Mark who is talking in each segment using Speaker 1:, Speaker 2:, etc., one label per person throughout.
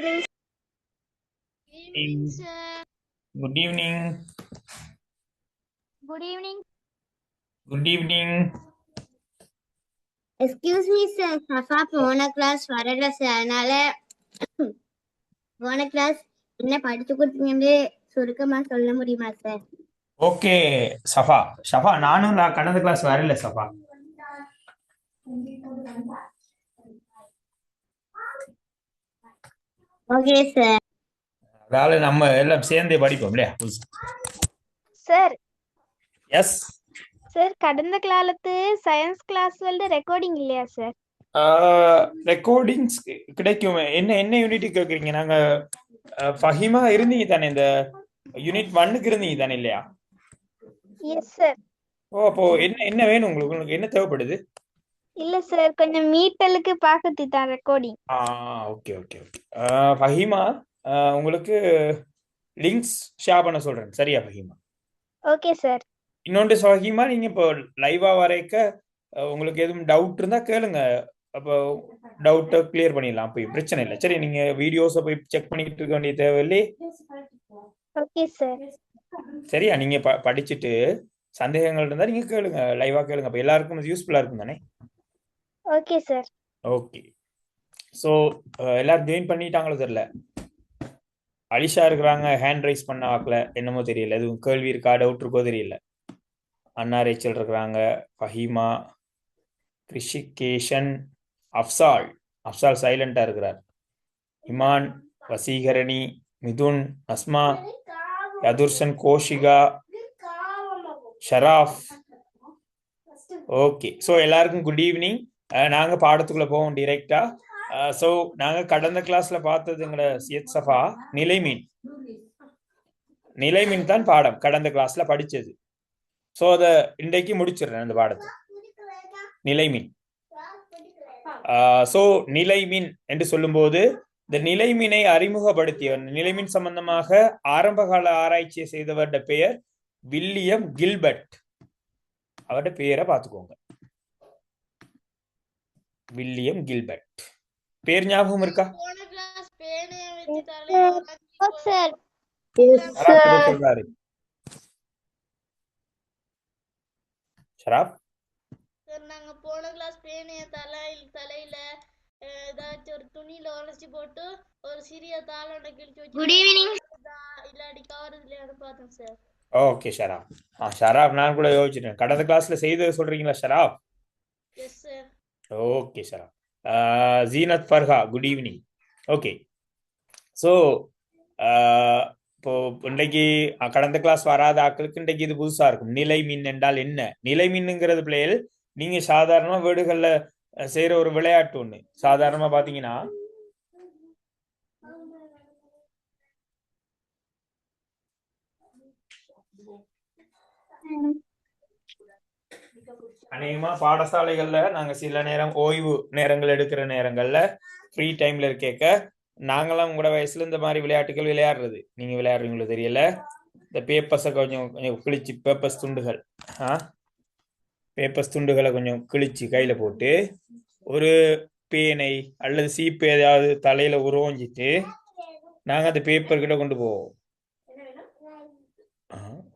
Speaker 1: evening.
Speaker 2: Evening, sir.
Speaker 3: Good evening.
Speaker 2: Good evening.
Speaker 3: Good evening.
Speaker 1: Excuse me, sir. Safa போன class வரல sir. அதனால போன class என்ன படிச்சு கொடுத்தீங்கன்னு சுருக்கமா சொல்ல முடியுமா சார்?
Speaker 3: Okay Safa. ஷஃபா நானும் கடந்த கிளாஸ் வரல சஃபா.
Speaker 1: Okay sir.
Speaker 3: அதாவது நம்ம எல்லாம் சேர்ந்தே படிப்போம் இல்லையா?
Speaker 2: சார்
Speaker 3: எஸ்
Speaker 2: சார் கடந்த காலத்து சயின்ஸ் கிளாஸ் ரெக்கார்டிங் இல்லையா சார்?
Speaker 3: ரெக்கார்டிங்ஸ் கிடைக்கும். என்ன என்ன யூனிட் கேட்குறீங்க? நாங்க ஃபஹிமா இருந்தீங்க தானே, இந்த யூனிட் 1க்கு இருந்தீங்க தானே இல்லையா?
Speaker 2: Yes sir.
Speaker 3: ஓ, அப்போ என்ன என்ன வேணும் உங்களுக்கு? உங்களுக்கு என்ன தேவைப்படுது?
Speaker 2: இல்ல சார், கொஞ்சம் மீட்டலுக்கு பார்க்கறது தான் recording.
Speaker 3: Okay okay okay. Fahima, உங்களுக்கு லிங்க்ஸ் ஷேர் பண்ண சொல்றேன். சரியா ஃபஹிமா?
Speaker 2: Okay sir.
Speaker 3: இன்னொன்று ஃபஹிமா, நீங்க இப்போ லைவா வரைக்க உங்களுக்கு எதுவும் டவுட் இருந்தா கேளுங்க. அப்போ டவுட்டை கிளியர் பண்ணிடலாம். போய் பிரச்சனை இல்லை. சரி, நீங்க வீடியோஸை போய் செக் பண்ணிக்கிட்டு இருக்க வேண்டிய தேவையில்லை.
Speaker 2: Okay sir.
Speaker 3: சரியா? நீங்க படிச்சுட்டு சந்தேகங்கள் இருந்தா நீங்க கேளுங்க, லைவா கேளுங்க. அப்போ எல்லாருக்கும் இது யூஸ்ஃபுல்லா இருக்கும் தானே?
Speaker 2: Okay sir.
Speaker 3: ஓகே. ஸோ எல்லாரும் ஜாயின் பண்ணிட்டாங்களோ தெரியல. அலிஷா இருக்கிறாங்க, ஹேண்ட் ரைஸ் பண்ண வாக்கல, என்னமோ தெரியல. எதுவும் கேள்வி இருக்கா, டவுட் இருக்கோ தெரியல. அண்ணா ரேச்சல் இருக்கிறாங்க, ஃபஹீமா, கிருஷிகேஷன், அப்சால். அப்சால் சைலண்டா இருக்கிறார். இமான், வசீகரணி, மிதுன், அஸ்மா, யதுர்சன், கோஷிகா, ஷராஃப். ஓகே. ஸோ எல்லாருக்கும் குட் ஈவினிங். நாங்க பாடத்துக்குள்ள போவோம் டிரெக்டா. ஸோ நாங்க கடந்த கிளாஸ்ல பார்த்ததுங்கிற சஃபா நிலைமீன். நிலைமீன் தான் பாடம் கடந்த கிளாஸ்ல படிச்சது. ஸோ அதை இன்றைக்கு முடிச்சிடுறேன் அந்த பாடத்தை. நிலைமீன். ஸோ நிலைமீன் என்று சொல்லும்போது இந்த நிலைமீனை அறிமுகப்படுத்தியவர், நிலைமீன் சம்பந்தமாக ஆரம்பகால ஆராய்ச்சியை செய்தவருடைய பெயர் வில்லியம் கில்பர்ட். அவருடைய பெயரை பார்த்துக்கோங்க, வில்லியம் கில்பர்ட். பேர் ஞாபகம் இருக்கா? சொல்றாரு ஷராப்.
Speaker 4: நாங்க போன கிளாஸ் பேனைய தலையில ஏதாச்சும் ஒரு துணியில உரைச்சி போட்டு ஒரு சிறிய தாளோட கிழிச்சு வச்சு
Speaker 1: குட் ஈவினிங்.
Speaker 4: இல்லாட்டி கவர் இல்லையான்னு பார்த்தேன் சார்.
Speaker 3: ஓகே ஷராப். ஷராப், நான் கூட யோசிச்சிட்டேன் கடந்த கிளாஸ்ல செய்தது சொல்றீங்களா Shroff?
Speaker 4: S sir.
Speaker 3: Okay Shroff. Zeenat Farha, good evening. Okay. So இப்போ இன்றைக்கு கடந்த கிளாஸ் வராத ஆக்களுக்கு இன்றைக்கு இது புதுசா இருக்கும். நிலை மின் என்றால் என்ன? நிலை மின்னுங்கிறது பிள்ளைகள் நீங்க சாதாரணமா வீடுகள்ல செய்யற ஒரு விளையாட்டு ஒண்ணு. சாதாரணமா பாத்தீங்கன்னா அநேகமா பாடசாலைகள்ல நாங்க சில நேரம் ஓய்வு நேரங்கள் எடுக்கிற நேரங்கள்ல ஃப்ரீ டைம்ல இருக்க நாங்களாம் உங்களோட வயசுல இந்த மாதிரி விளையாட்டுகள் விளையாடுறது. நீங்க விளையாடுறீங்களோ தெரியல. இந்த பேப்பர்ஸை கொஞ்சம் கொஞ்சம் கிழிச்சு, பேப்பர்ஸ் துண்டுகள், பேப்பர்ஸ் துண்டுகளை கொஞ்சம் கிழிச்சு கையில போட்டு ஒரு பேனை அல்லது சீப்பு ஏதாவது தலையில உருவஞ்சிட்டு நாங்க அந்த பேப்பர் கிட்ட கொண்டு போவோம்.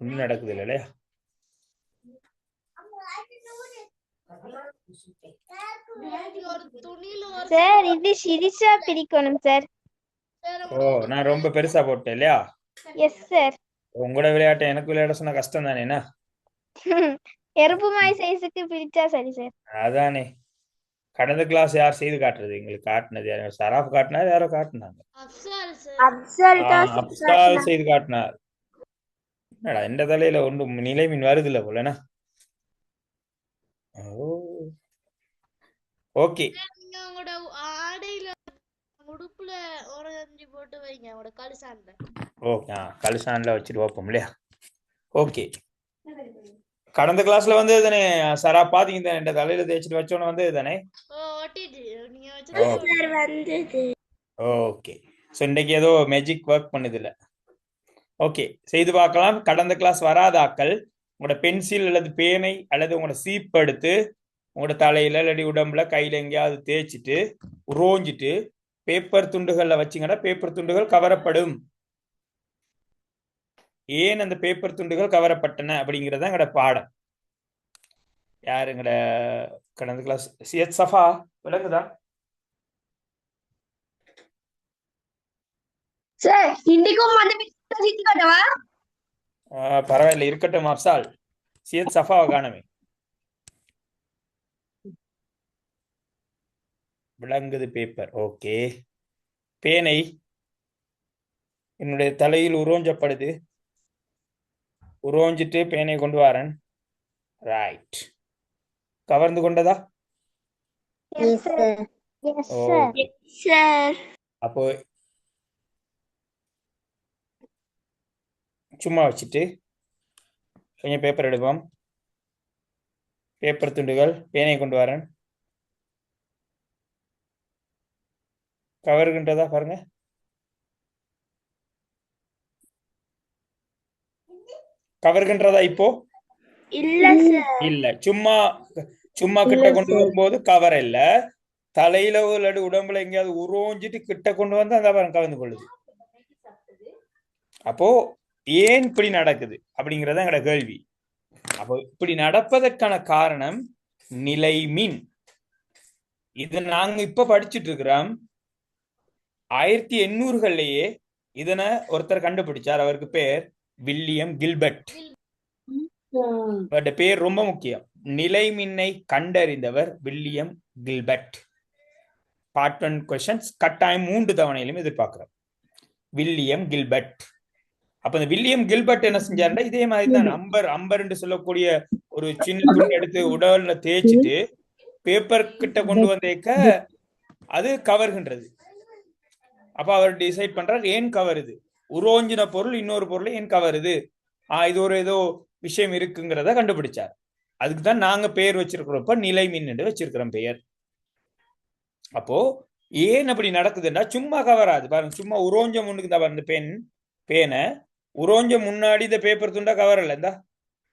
Speaker 3: ஒன்றும் நடக்குது இல்லையா?
Speaker 2: சார் இது சிரிச்சா பிரிக்கணும் சார்.
Speaker 3: ஓ, நான் ரொம்ப பெருசா போட்டேன் இல்லையா?
Speaker 2: Yes sir.
Speaker 3: உங்களோட விளையாட்டை எனக்கு விளையாட சொன்னா கஷ்டம் தானேண்ணா?
Speaker 2: எறும்பு மாய் சைஸுக்கு பிரிச்சா சரி சார்.
Speaker 3: அதானே. கடந்த கிளாஸ் யார் செய்து காட்டுறது? எங்களுக்கு காட்டினது யார்? ஷராஃப் காட்டினார், யாரோ காட்டினாங்க. அப்சால் செய்து காட்டினார். என்னடா இந்த தலையில ஒன்றும் நிலைமின் வருது இல்ல போலனா? ஓகே.
Speaker 4: நீங்க உங்களோட ஆடையில உடுப்புல ஓரஞ்சி போட்டு வைங்க, உங்களோட கலிசான்ல.
Speaker 3: ஓகே, கலிசான்ல வச்சுட்டு வைப்போம் இல்லையா? ஓகே. கடந்த கிளாஸ்ல வந்து தானே சரா பாத்தீங்க, இந்த தலையில தேய்ச்சிட்டு வச்சோன்னு வந்து தானே. ஓகே. ஸோ இன்றைக்கு ஏதோ மேஜிக் ஒர்க் பண்ணுது இல்ல? ஓகே, செய்து பார்க்கலாம். கடந்த கிளாஸ் வராத ஆக்கள் உங்களோட பென்சில் அல்லது பேனை அல்லது உங்களோட சீப் எடுத்து உங்களோட தலையில இல்லாட்டி உடம்புல கையில எங்கேயாவது தேய்ச்சிட்டு உரோஞ்சிட்டு பேப்பர் துண்டுகள்ல வச்சீங்கன்னா பேப்பர் துண்டுகள் கவரப்படும். ஏன் அந்த பேப்பர் துண்டுகள் கவரப்பட்டன அப்படிங்கறத எங்கட பாடம். யாரு எங்கட கடந்த கிளாஸ் சியத் சஃபா விளங்குதா?
Speaker 5: சார் இன்றைக்கும் அந்த சீட்டு காட்டவா?
Speaker 3: பரவாயில்ல, இருக்கட்டும். அப்சால் சியத் சஃபாவை காணவே விளங்குது பேப்பர். ஓகே. பேனை என்னுடைய தலையில் உரோஞ்சப்படுது. உரோஞ்சிட்டு பேனை கொண்டு வரேன். ரைட். கவர்ந்து கொண்டதா?
Speaker 1: Yes, sir.
Speaker 2: Yes,
Speaker 3: ஓ,
Speaker 2: sir.
Speaker 5: சார்
Speaker 3: அப்போ சும்மா வச்சுட்டு கொஞ்சம் பேப்பர் எடுப்போம். பேப்பர் துண்டுகள், பேனை கொண்டு வரேன். கவர்கின்றதா பாருங்க. கவர்கின்றதா இப்போ?
Speaker 5: இல்ல சார்.
Speaker 3: இல்ல. சும்மா சும்மா கிட்ட கொண்டு வரும்போது கவர் இல்ல. தலையில ஒரு உடம்புல எங்கேயாவது உரோஞ்சிட்டு கிட்ட கொண்டு வந்து அந்த கவர்ந்து கொள்ளுது. அப்போ ஏன் இப்படி நடக்குது அப்படிங்கறத எங்கட கேள்வி. அப்போ இப்படி நடப்பதற்கான காரணம் நிலைமின். இது நாங்க இப்ப படிச்சுட்டு இருக்கிறோம். 1800கள்லயே இதனை ஒருத்தர் கண்டுபிடிச்சார். அவருக்கு பேர் வில்லியம் கில்பர்ட். பேர் ரொம்ப முக்கியம். நிலைமின்னை கண்டறிந்தவர் வில்லியம் கில்பர்ட். பார்ட் 1 கொஸ்டின்ஸ் கட்டாயம் 3 தவணையிலும் எதிர்பார்க்கிறோம். William Gilbert. அப்ப இந்த வில்லியம் கில்பர்ட் என்ன செஞ்சாருன்னா இதே மாதிரி தான் அம்பர் என்று சொல்லக்கூடிய ஒரு சின்ன துணி எடுத்து உடல்ல தேய்ச்சிட்டு பேப்பர் கிட்ட கொண்டு வந்தேக்க அது கவர்கின்றது. அப்ப அவர் டிசைட் பண்றார் ஏன் கவருது, உரோஞ்சின பொருள் இன்னொரு பொருளை ஏன் கவருது, இது ஒரு ஏதோ விஷயம் இருக்குங்கிறத கண்டுபிடிச்சார். அதுக்குதான் நாங்க பெயர் வச்சிருக்கிறோம், நிலைமின் என்று வச்சிருக்கிறோம் பெயர். அப்போ ஏன் அப்படி நடக்குதுன்னா சும்மா கவராது பாருங்க. சும்மா உரோஞ்சம் முன்னுக்கு தான் பாருங்க. பேனை உரோஞ்ச முன்னாடி இந்த பேப்பர் துண்டா கவர் இல்ல, இந்த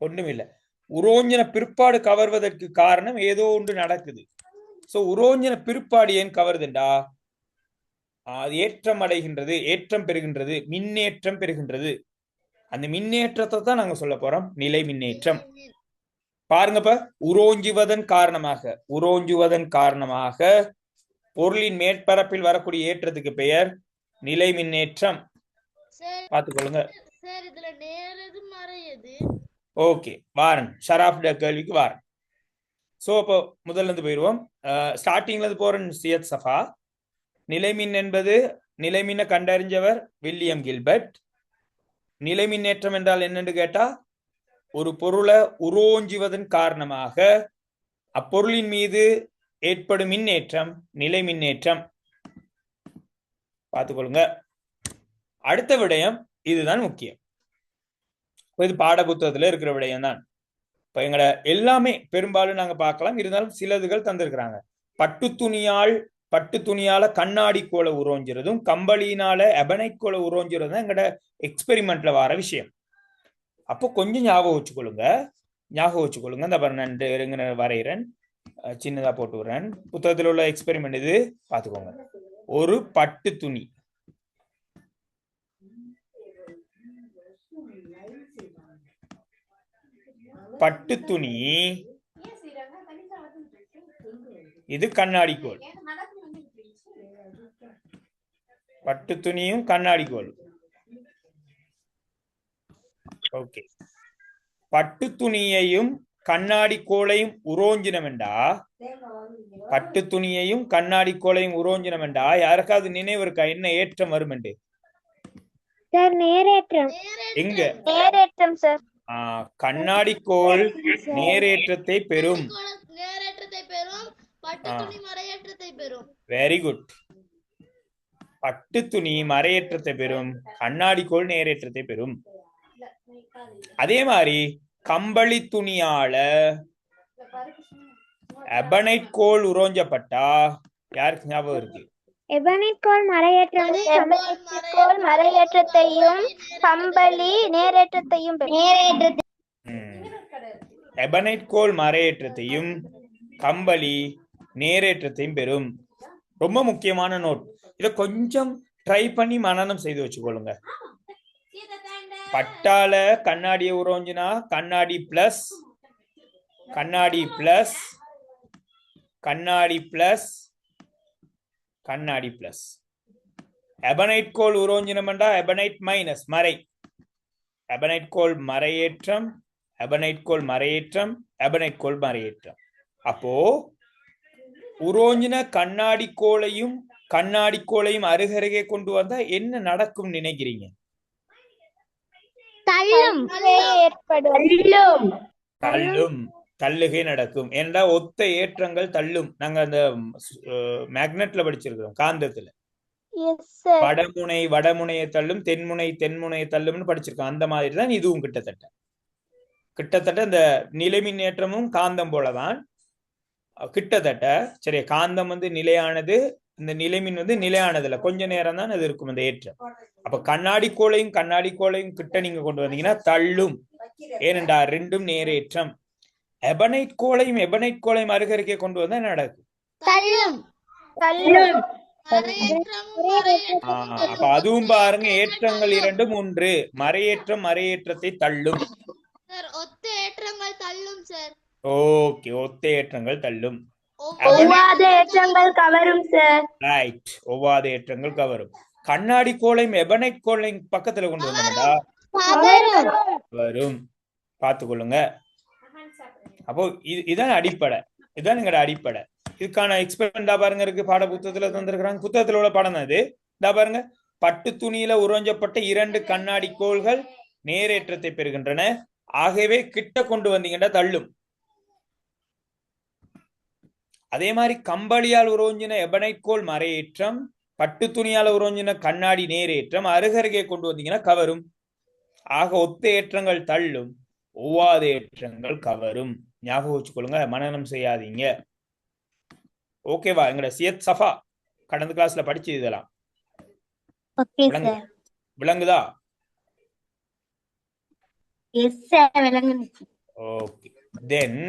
Speaker 3: ஒண்ணும் இல்ல. உரோஞ்சன பிற்பாடு கவர்வதற்கு காரணம் ஏதோ ஒன்று நடக்குது. சோ உரோஞ்சன பிற்பாடு ஏன் கவருதுண்டா அது ஏற்றம் அடைகின்றது, ஏற்றம் பெறுகின்றது, மின்னேற்றம் பெறுகின்றது. அந்த மின்னேற்றத்தை தான் நாங்க சொல்ல போறோம் நிலை மின்னேற்றம். பாருங்கப்ப, உரோஞ்சுவதன் காரணமாக பொருளின் மேற்பரப்பில் வரக்கூடிய ஏற்றத்துக்கு பெயர் நிலை மின்னேற்றம். பார்த்துக்கொள்ளுங்க. ஓகே, வாரன் ஷராப் கேள்விக்கு வாரன். சோ அப்போ முதல்ல இருந்து போயிடுவோம். ஸ்டார்டிங்ல இருந்து போறேன். சியத் சஃபா. நிலைமின் என்பது நிலைமின்ன கண்டறிஞ்சவர் வில்லியம் கில்பர்ட். நிலைமின்னேற்றம் என்றால் என்னன்னு கேட்டா ஒரு பொருளை உரோஞ்சுவதன் காரணமாக அப்பொருளின் மீது ஏற்படும் மின்னேற்றம் நிலை மின்னேற்றம். பார்த்துக்கொள்ளுங்க. அடுத்த விடயம் இதுதான் முக்கியம். இது பாட புத்தகத்துல இருக்கிற விடயம் தான். இப்ப எங்கட எல்லாமே பெரும்பாலும் நாங்க பார்க்கலாம். இருந்தாலும் சிலதுகள் தந்திருக்கிறாங்க. பட்டு துணியால கண்ணாடி கோலை உரோஞ்சிறதும் கம்பளியினால எபனைட் கோலை உரோஞ்சிறதும் எங்கட எக்ஸ்பெரிமெண்ட்ல வர விஷயம். அப்போ கொஞ்சம் ஞாபகம் வச்சுக்கொள்ளுங்க. இந்த பாருங்க வரைகிறேன், சின்னதா போட்டு விடுறேன். புத்தகத்தில் உள்ள எக்ஸ்பெரிமெண்ட் இது, பார்த்துக்கோங்க. ஒரு பட்டு துணி இது கண்ணாடி கோல். பட்டு துணியும் கண்ணாடி கோல். ஓகே, பட்டு துணியையும் கண்ணாடி கோளையும் உரோஞ்சினமெண்டா யாருக்காவது நினைவு இருக்கா என்ன ஏற்றம் வரும் என்று?
Speaker 2: சார் நேரேற்றம்.
Speaker 3: எங்க?
Speaker 2: நேரேற்றம் சார்.
Speaker 3: கண்ணாடி கோல் நேரேற்றத்தை பெறும். Very good. பட்டு துணி மறையேற்றத்தை பெறும், கண்ணாடி கோல் நேரேற்றத்தை பெறும். அதே மாதிரி கம்பளி துணியால எபனைட் கோல் உரோஞ்சப்பட்டா யாருக்கு ஞாபகம் இருக்கு?
Speaker 2: எபனைட் கோல் மறையேற்றத்தையும் கம்பளி நேரேற்றத்தையும்
Speaker 3: எபனைட் கோல் மறையேற்றத்தையும் கம்பளி நேரேற்றத்தையும் பெறும். ரொம்ப முக்கியமான நோட். இத கொஞ்சம் ட்ரை பண்ணி மனனம் செய்து வச்சுக்கொள்ளுங்க. பட்டால கண்ணாடியை உரோஞ்சினா கண்ணாடி பிளஸ் கண்ணாடி பிளஸ் கண்ணாடி பிளஸ் கண்ணாடி பிளஸ். எபனைட் கோல் உரோஞ்சினம்டா எபனைட் மைனஸ் மறை. எபனைட் கோல் மறையேற்றம், எபனைட் கோல் மறையேற்றம், எபனைட் கோல் மறையேற்றம். அப்போ உரோஞ்சின கண்ணாடி கோளையும் அருகருகே கொண்டு வந்தா என்ன நடக்கும் நினைக்கிறீங்க?
Speaker 1: தள்ளும்.
Speaker 2: ஏற்படும்.
Speaker 3: தள்ளும், தள்ளுகை நடக்கும். ஏன்னா ஒத்த ஏற்றங்கள் தள்ளும். நாங்க அந்த மேக்னெட்ல படிச்சிருக்கிறோம், காந்தத்துல.
Speaker 2: Yes sir.
Speaker 3: வடமுனையை தள்ளும், தென்முனையை தள்ளும்னு படிச்சிருக்கோம். அந்த மாதிரி தான் இதுவும் கிட்டத்தட்ட இந்த நிலை மின்னேற்றமும் காந்தம் போலதான் கிட்டத்தட்ட. சரி, காந்தம் நிலையானது, இந்த நிலைமின் நிலையானதுல கொஞ்ச நேரம் தான் அது இருக்கும் அந்த ஏற்றம். அப்ப கண்ணாடி கோளையும் கிட்ட நீங்க கொண்டு வந்தீங்கன்னா தள்ளும். ஏனென்றா ரெண்டும் நேரேற்றம். எபனைட் கோளையும் அருகருகே கொண்டு வந்தா என்ன நடக்கும்?
Speaker 1: தள்ளும்.
Speaker 3: அப்ப அதுவும் பாருங்க, ஏற்றங்கள் இரண்டும் ஒன்று. மறையேற்றத்தை தள்ளும்.
Speaker 4: ஒத்த ஏற்றங்கள் தள்ளும் சார்.
Speaker 3: ஓகே, ஒத்த ஏற்றங்கள் தள்ளும்.
Speaker 5: ஒவ்வாத ஏற்றங்கள் கவரும் சார்.
Speaker 3: ரைட், ஒவ்வாத ஏற்றங்கள் கவரும். கண்ணாடி கோளையும் எபனைட் கோளையும் பக்கத்துல கொண்டு வந்தா வரும். பார்த்துக்கொள்ளுங்க. அப்போ இதான் அடிப்படை, இதுதான் எங்களோட அடிப்படை. இதுக்கான எக்ஸ்பெரிமெண்ட் பாருங்க இருக்கு, பாட புத்தகத்துல தந்திருக்கிறாங்க. புத்தகத்துல உள்ள படம் தான் இது. பாருங்க, பட்டு துணியில உறைஞ்சப்பட்ட 2 கண்ணாடி கோள்கள் நேரேற்றத்தை பெறுகின்றன. ஆகவே கிட்ட கொண்டு வந்தீங்கன்னா தள்ளும். அதே மாதிரி கம்பளியால் உரோஞ்சின எபனைட் கோல் மறையேற்றம், பட்டு துணியால் உரோஞ்சின கண்ணாடி நேரேற்றம் அருகருகே கொண்டு வந்தீங்கன்னா கவரும். ஆக ஒத்த ஏற்றங்கள் தள்ளும், ஒவ்வாத ஏற்றங்கள் கவரும். ஞாபகம் வச்சுக்கொள்ளுங்க, மனனம் செய்யாதீங்க. ஓகேவா? எங்கட சியத் சஃபா கடந்த கிளாஸ்ல படிச்சு இதெல்லாம் விளங்குதா? ஓகே. தென்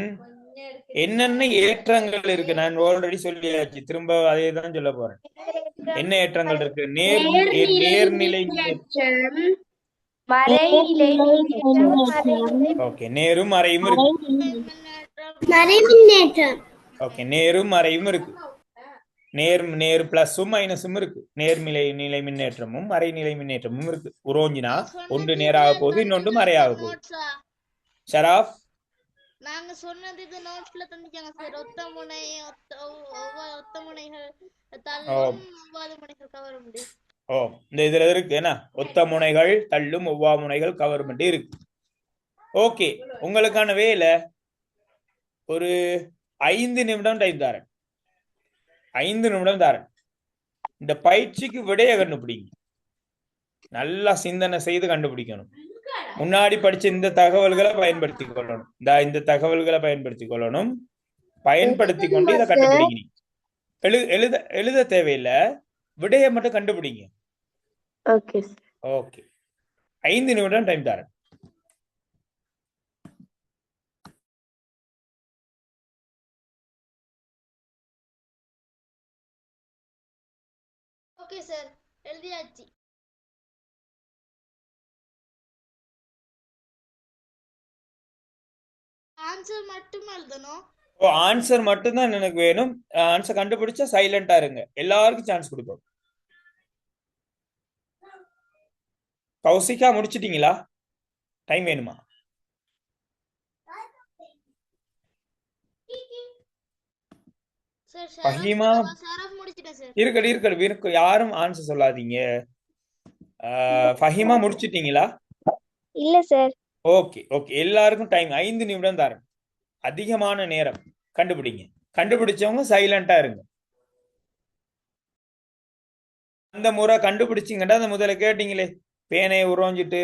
Speaker 3: என்னென்ன ஏற்றங்கள் இருக்கு? நான் ஆல்ரெடி சொல்லியாச்சு, திரும்ப அதே தான் சொல்ல போறேன். என்ன ஏற்றங்கள் இருக்கு? நேர்நிலை ஓகே, நேரும் மறையும் இருக்கு. ஓகே, நேரும் மறையும் இருக்கு. நேர் பிளஸும் மைனஸும் இருக்கு. நிலை மின்னேற்றமும் மறைநிலை மின்னேற்றமும் இருக்கு. உரோஞ்சினா ஒன்று நேராக போகுது, இன்னொன்று மறையாக போகுது. ஷராஃப்,
Speaker 4: நாங்க சொன்னது இது நோட்ஸ்ல தந்திருக்காங்க சார். ஒத்த முனைகள் தள்ளும், ஒவ்வாத முனைகள் கவரும்.
Speaker 3: இந்த இதுல இருக்கு என்ன? ஒத்த முனைகள் தள்ளும், ஒவ்வா முனைகள் கவரும் இருக்கு. ஓகே, உங்களுக்கான வேலை ஒரு 5 நிமிடம் டைம் தரேன். 5 நிமிடம் தரேன். இந்த பயிற்சிக்கு விடைய கண்டுபிடிங்க. நல்லா சிந்தனை செய்து கண்டுபிடிக்கணும். முன்னாடி படிச்ச இந்த தகவல்களை பயன்படுத்தி கொள்ளணும். இந்த தகவல்களை பயன்படுத்தி கொள்ளணும். பயன்படுத்தி கொண்டு இதை கண்டுபிடிக்கணும். எழுத தேவையில்லை, விடைய மட்டும் கண்டுபிடிங்க. ஓகே, 5 நிமிடம் டைம் தரேன்.
Speaker 4: ஓகே சார், எழுதியாச்சு. ஆன்சர் மட்டும் எழுதணும்.
Speaker 3: ஆன்சர் மட்டும் தான் எனக்கு வேணும். ஆன்சர் கண்டுபிடிச்சா சைலண்டா இருங்க. எல்லாருக்கும் சான்ஸ் கொடுப்போம். கௌசிகா, முடிச்சிட்டீங்களா? டைம் வேணுமா? ஃபஹீமா, இருக்கு. யாரும் ஆன்சர் சொல்லாதீங்க. ஃபஹீமா முடிச்சிட்டீங்களா?
Speaker 2: இல்ல சார்.
Speaker 3: ஓகே, எல்லாருக்கும் டைம் 5 நிமிடம் தரேன். அதிகமான நேரம் கண்டுபிடிங்க. கண்டுபிடிச்சவங்க சைலண்டா இருங்க. அந்த முறை கண்டுபிடிச்சிங்கடா, அந்த முதல்ல கேட்டீங்களே, பேனையை உரோஞ்சிட்டு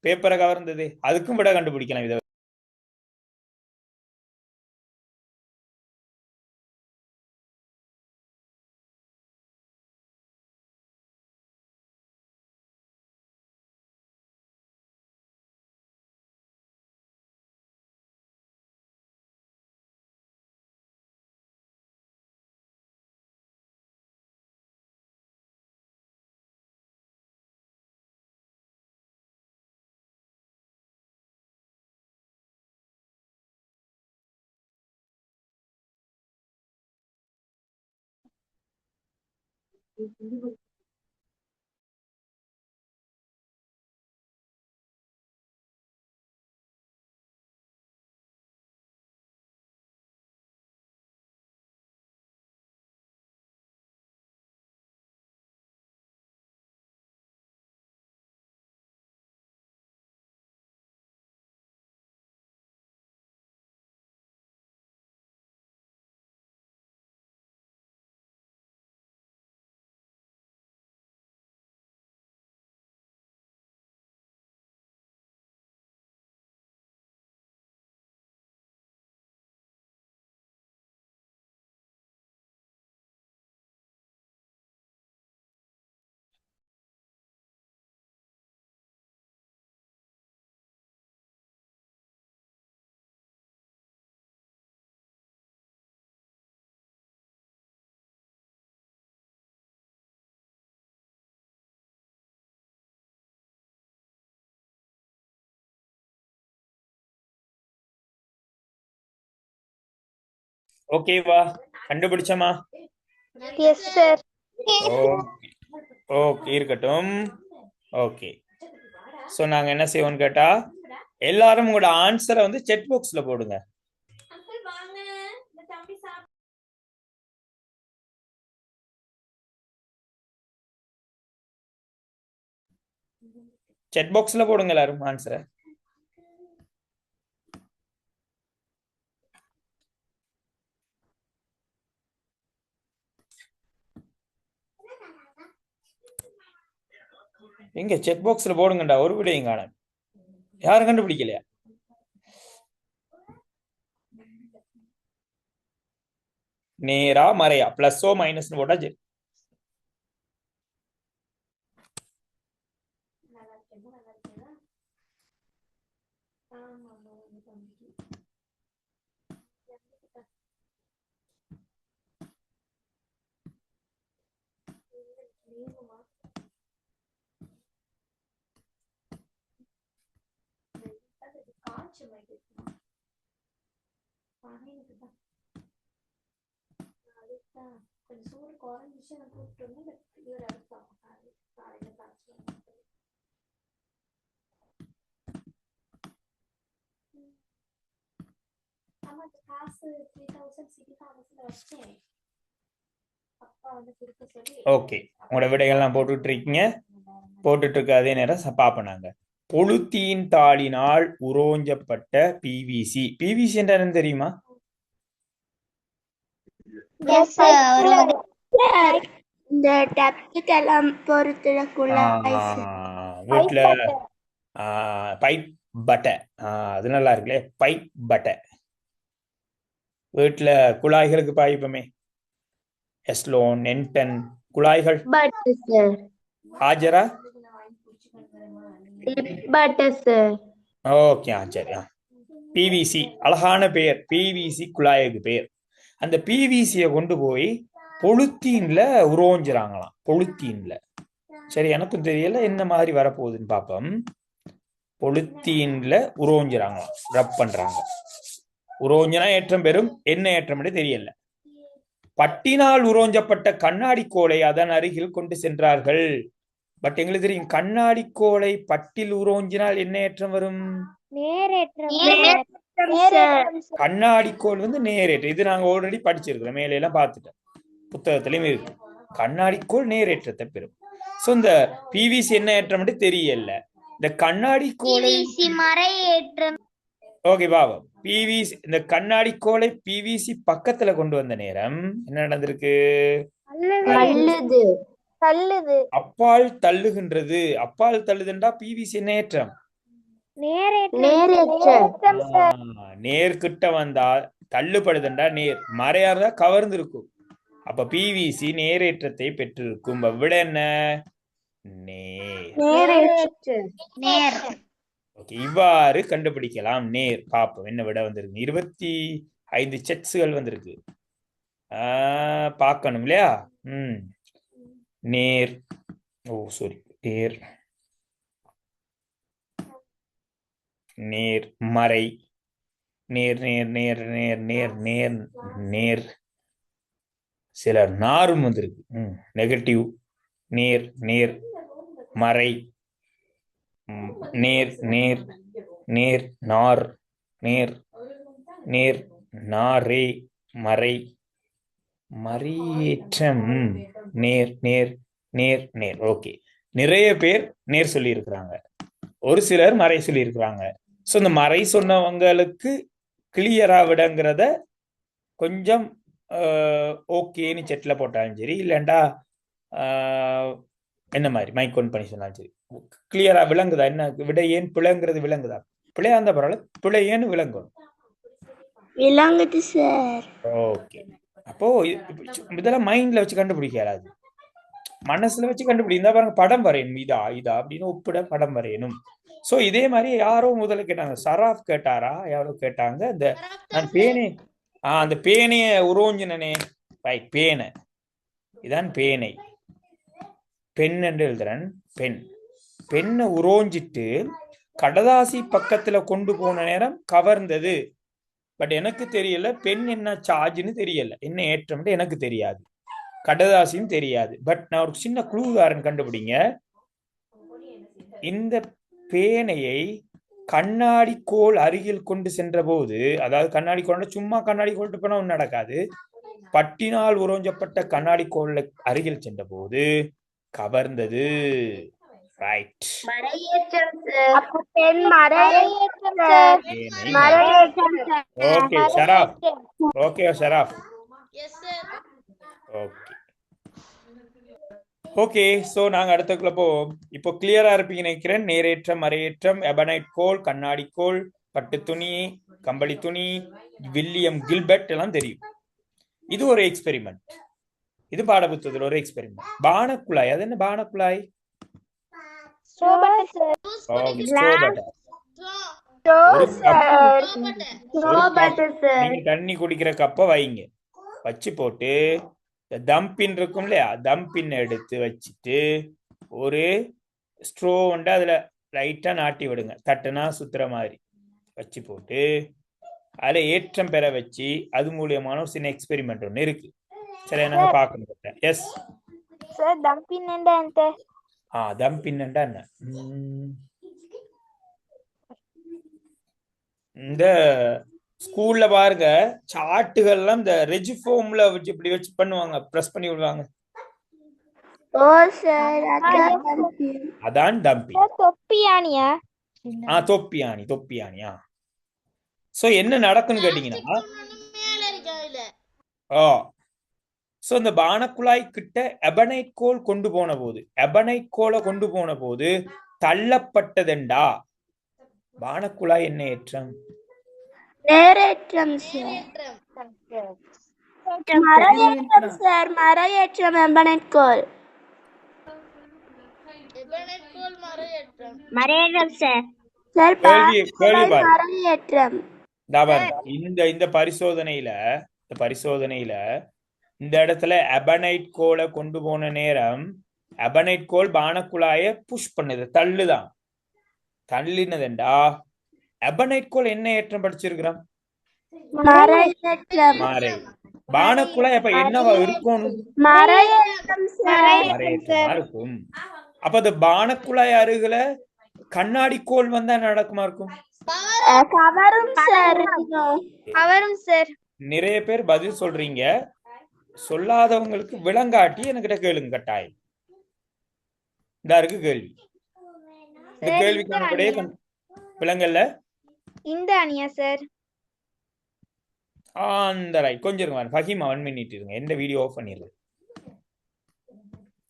Speaker 3: பேப்பரை கவர்ந்தது, அதுக்கும் விட கண்டுபிடிக்கலாம் இதை. ஓகேவா? கண்டுபிடிச்சமா?
Speaker 2: Yes sir.
Speaker 3: ஓகே ஓகே, இருக்கட்டும். ஓகே, சோ நாங்க என்ன செய்வோம்னு கேட்டா, எல்லாரும் உங்களோட ஆன்சரை வந்து செக் பாக்ஸ்ல போடுங்க. செக் பாக்ஸ்ல போடுங்க எல்லாரும் ஆன்சரை. எங்க செக் பாக்ஸ்ல போடுங்கடா, ஒரு விடையும் காணோம். யாரும் கண்டுபிடிக்கலையா? நேரா மறையா, பிளஸோ மைனஸ் போட்டா சரி. ஓகே, உங்களோட விடைகள்லாம் போட்டுட்டு இருக்கீங்க. போட்டுட்டு இருக்க அதே நேரம் பாப்போம் நாங்க. பொழுத்தீன் தாளினால் உரோஞ்சப்பட்ட பிவிசி. பிவிசி என்னன்னு தெரியுமா?
Speaker 5: இந்த டப்புக்கெல்லாம் பொறுத்துடக்குள்ள
Speaker 3: வீட்டுல பைப் பட்டை, அது நல்லா இருக்குல்ல, பைப் பட்டை. வீட்டுல குழாய்களுக்கு பாய்ப்போமே, எஸ்லோன், என்டன் குழாய்கள். ஆஜரா? ஓகே, சரி. பிவிசி அழகான பெயர், பிவிசி குழாய்க்கு பெயர். அந்த பிவிசியை கொண்டு போய் பொழுத்தீன்ல உரோஞ்சுறாங்களாம். பொழுத்தீன்ல, சரி, எனக்கும் தெரியல என்ன மாதிரி வரப்போகுதுன்னு பாப்போம். பொழுத்தீன்ல உரோஞ்சுறாங்களாம், ரப் பண்றாங்க. உரோஞ்சனா ஏற்றம் பெறும், என்ன ஏற்றம் தெரியல. பட்டினால் உரோஞ்சப்பட்ட கண்ணாடி கோலை அதன் அருகில் கொண்டு சென்றார்கள். பட் எங்களுக்கு தெரியும், கண்ணாடி கோலை பட்டில் உரோஞ்சினால் என்ன ஏற்றம் வரும்? கண்ணாடி கோல் வந்து நேரேற்றம். இது நாங்க ஆல்ரெடி படிச்சிருக்கிறோம், மேல எல்லாம் பார்த்துட்டோம், புத்தகத்திலயும் இருக்கு. கண்ணாடி கோல் நேரேற்றத்தை பெறும். சோ இந்த பிவிசி என்ன ஏற்றம் தெரியல. இந்த கண்ணாடி கோலை ஓகே பாவம், பிவிசி இந்த கண்ணாடி கோலை பிவிசி பக்கத்துல கொண்டு வந்த நேரம் என்ன நடந்திருக்கு? அப்பால் தள்ளுகின்றது. அப்பால் தள்ளுதுண்டா பிவிசி என்ன ஏற்றம்? நேர்கிட்ட வந்தா தள்ளுபடுதுண்டா நேர், மறையாறதா கவர்ந்து இருக்கும். அப்ப பிவிசி நேரேற்றத்தை பெற்றிருக்கும். விட என்ன? நேர். ஓகே, இவ்வாறு கண்டுபிடிக்கலாம் நேர். பாப்போம் என்ன விட வந்திருக்கு. 25 செக்ஸ்கள் வந்திருக்கு. பார்க்கணும் இல்லையா? நேர், சாரி, நேர், நேர், மறை, நேர் நேர் நேர் நேர் நேர் நேர் நேர், சிலர் நாரும் வந்திருக்கு. நெகட்டிவ், நேர் நேர், மறை, நேர் நேர் நேர், நார் நேர் நேர், நாரே, மறை, மறியேற்றம், நேர் நேர் நேர் நேர். ஓகே, நிறைய பேர் நேர் சொல்லி இருக்கிறாங்க, ஒரு சிலர் மறை சொல்லி இருக்கிறாங்க. ஸோ இந்த மறை சொன்னவங்களுக்கு கிளியரா விடங்கிறத கொஞ்சம் ஓகேன்னு செட்டில் போட்டாலும் சரி, இல்லைண்டா என்ன மாதிரி மைக் ஒன் பண்ணி சொன்னாலும் சரி, கிளியரா விளங்குதா, என்ன விட ஏன் பிழைங்கிறது விளங்குதா, பிழையா அந்த பரவாயில்ல, பிழை ஏன்னு விளங்கும்.
Speaker 5: விளங்குது சார்.
Speaker 3: ஓகே, அப்போ இதெல்லாம் மைண்ட்ல வச்சு கண்டுபிடிக்காது, மனசுல வச்சு கண்டுபிடிந்தா பாருங்க, படம் வரையணும், இதா இதா அப்படின்னு ஒப்பிட படம் வரையணும். சோ இதே மாதிரி யாரோ முதல்ல கேட்டாங்க, சராஃப் கேட்டாரா யாரோ கேட்டாங்க, இந்த நான் பேனே அந்த பேனைய உரோஞ்சினே, ரைட், பேனை இதான் பேனை, பெண் என்று எழுதுறேன், பெண், பெண்ணை உரோஞ்சிட்டு கடதாசி பக்கத்துல கொண்டு போன நேரம் கவர்ந்தது. பட் எனக்கு தெரியல பெண் என்ன சார்ஜ்னு தெரியல, என்ன ஏற்றம் எனக்கு தெரியாது, கடதாசியும் தெரியாது. பட் நான் ஒரு சின்ன க்ளூகாரன் கண்டுபிடிங்க. இந்த பேனையை கண்ணாடி கோல் அருகில் கொண்டு சென்ற போது, அதாவது கண்ணாடி கோல் சும்மா கண்ணாடி கோல் போனா ஒன்றும் நடக்காது, பட்டினால் உரோஞ்சப்பட்ட கண்ணாடி கோல் அருகில் சென்ற போது கவர்ந்தது. Right, okay Shroff, okay Shroff,
Speaker 4: S sir.
Speaker 3: Okay okay. So நாங்க அடுத்தக்குள்ள போவோம். இப்போ கிளியரா இருப்பீங்க நினைக்கிறேன். நேரேற்றம், மறையேற்றம், எபனைட் கோல், கண்ணாடி கோல், பட்டு துணி, கம்பளி துணி, வில்லியம் கில்பர்ட் எல்லாம் தெரியும். இது ஒரு எக்ஸ்பெரிமெண்ட், இது பாடப்புத்தகத்தில் ஒரு எக்ஸ்பெரிமெண்ட். பானக்குழாய், அது என்ன பானக்குழாய்? நீங்க தண்ணி குடிக்கிற கப்ப வைங்க, வச்சு போட்டு தம்பின் இருக்கும் இல்லையா, தம்பின் எடுத்து வச்சுட்டு ஒரு ஸ்ட்ரோ வந்து அதுல லைட்டா நாட்டி விடுங்க, தட்டுனா சுத்துற மாதிரி வச்சு போட்டு அதுல ஏற்றம் பெற வச்சு, அது மூலியமான ஒரு சின்ன எக்ஸ்பெரிமெண்ட் ஒண்ணு இருக்கு. சரி, நாங்க பாக்கணும். எஸ்
Speaker 2: சார், தம்பின் என்ன?
Speaker 3: தம்பின் என்ன? இந்த ஸ்கூல்ல பாருங்க, சார்ட்டுகள்லாம் இந்த ரெஜிஃபோம்ல வச்சு இப்படி வச்சு பண்ணுவாங்க, பிரஸ் பண்ணி விடுவாங்க.
Speaker 5: ஓ சார்,
Speaker 3: அதான் டம்பிங்.
Speaker 2: தொப்பியானியா?
Speaker 3: தொப்பியானி, தொப்பியானியா. சோ என்ன நடக்குன்னு கேட்டீங்கன்னா, சோ இந்த பானக்குழாய் கிட்ட எபனைட் கோல் கொண்டு போன போது, எபனைட் கோலை கொண்டு போன போது தள்ளப்பட்டதெண்டா, பானக்குழாய் என்ன ஏற்றம்?
Speaker 5: நேரேற்றம் சார். மறையேற்றம் சார், மறையேற்றம், எபனைட் கோல்.
Speaker 1: மறையேற்றம் சார்.
Speaker 5: சார்,
Speaker 3: கேள்வி
Speaker 5: மறையேற்றம்.
Speaker 3: இந்த பரிசோதனையில இந்த இடத்துல எபனைட் கோலை கொண்டு போன நேரம், எபனைட் கோல் பானக்குழாய புஷ் பண்ணுது, தள்ளுதான். தள்ளினதுண்டா எபனைட் கோல் என்ன ஏற்றம் படிச்சிருக்கிறோம்? மறை. பானக்குழாய் அப்ப என்னவா இருக்கணும்? மறையேற்றமா இருக்கும். அப்ப அந்த பானக்குழாய் அருகில கண்ணாடி கோல் வந்தா நடக்குமா இருக்கும்? நிறைய பேர் பதில் சொல்றீங்க, சொல்லாதவங்களுக்கு விளங்காட்டி என்கிட்ட கேளுங்க கட்டாயம். இந்த இருக்கு கேள்வி, இந்த கேள்விக்கான விடையே விளங்கல்ல.
Speaker 2: இந்த அணியா சார்?
Speaker 3: அந்த ரைட், கொஞ்சம் இருங்க, ஃபஹிமா 1 மினிட் இருங்க, எந்த வீடியோ ஆஃப் பண்ணிடுது.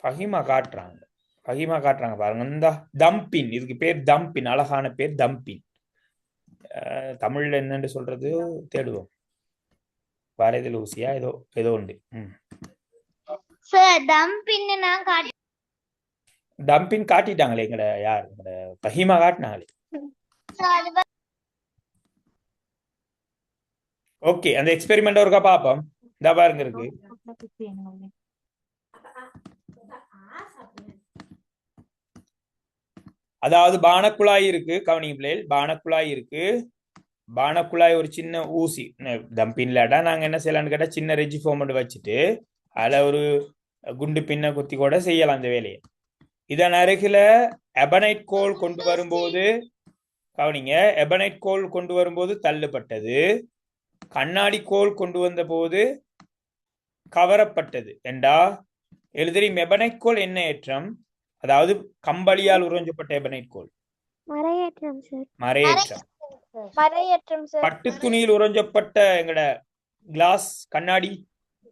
Speaker 3: ஃபஹிமா காட்டுறாங்க பாருங்க, இந்த தம்பின், இதுக்கு பேர் தம்பின், அழகான பேர் தம்பின். தமிழ்ல என்னன்னு சொல்றது தேடுவோம், வரைதல் ஊசியா ஏதோ உண்டு. டம்பின் காட்டிட்டாங்களே, எங்கட யார், எங்கட ஃபஹிமா காட்டினாங்களே. ஓகே, அந்த எக்ஸ்பெரிமெண்ட் ஒருக்கா பாப்போம். இந்த பாருங்க இருக்கு, அதாவது பானக்குழாய் இருக்கு, கவனிங்க பிள்ளைகள், பானக்குழாய் இருக்கு. பானக்குழாய் ஒரு சின்ன ஊசி, தம்பின்லடா நாங்க என்ன செய்யலாம்னு கேட்டா, சின்ன ரெஜிஃபோம் வச்சுட்டு அதுல ஒரு குண்டு பின்ன குத்தி கூட செய்யலாம் அந்த வேலையை. இதன் அருகில எபனைட் கோல் கொண்டு வரும்போது கவனிங்க, எபனைட் கோல் கொண்டு வரும்போது தள்ளுப்பட்டது, கண்ணாடி கோல் கொண்டு வந்த போது கவரப்பட்டது என்றா எழுதுறீங்க. எபனைட் கோல் என்ன ஏற்றம்? அதாவது கம்பளியால் உறிஞ்சப்பட்ட எபனைட் கோல்
Speaker 2: மறையேற்றம் சார்.
Speaker 3: மறையேற்றம்.
Speaker 2: மறையேற்றம் சார்.
Speaker 3: பட்டு துணியில் உறிஞ்சப்பட்ட எங்கட கிளாஸ் கண்ணாடி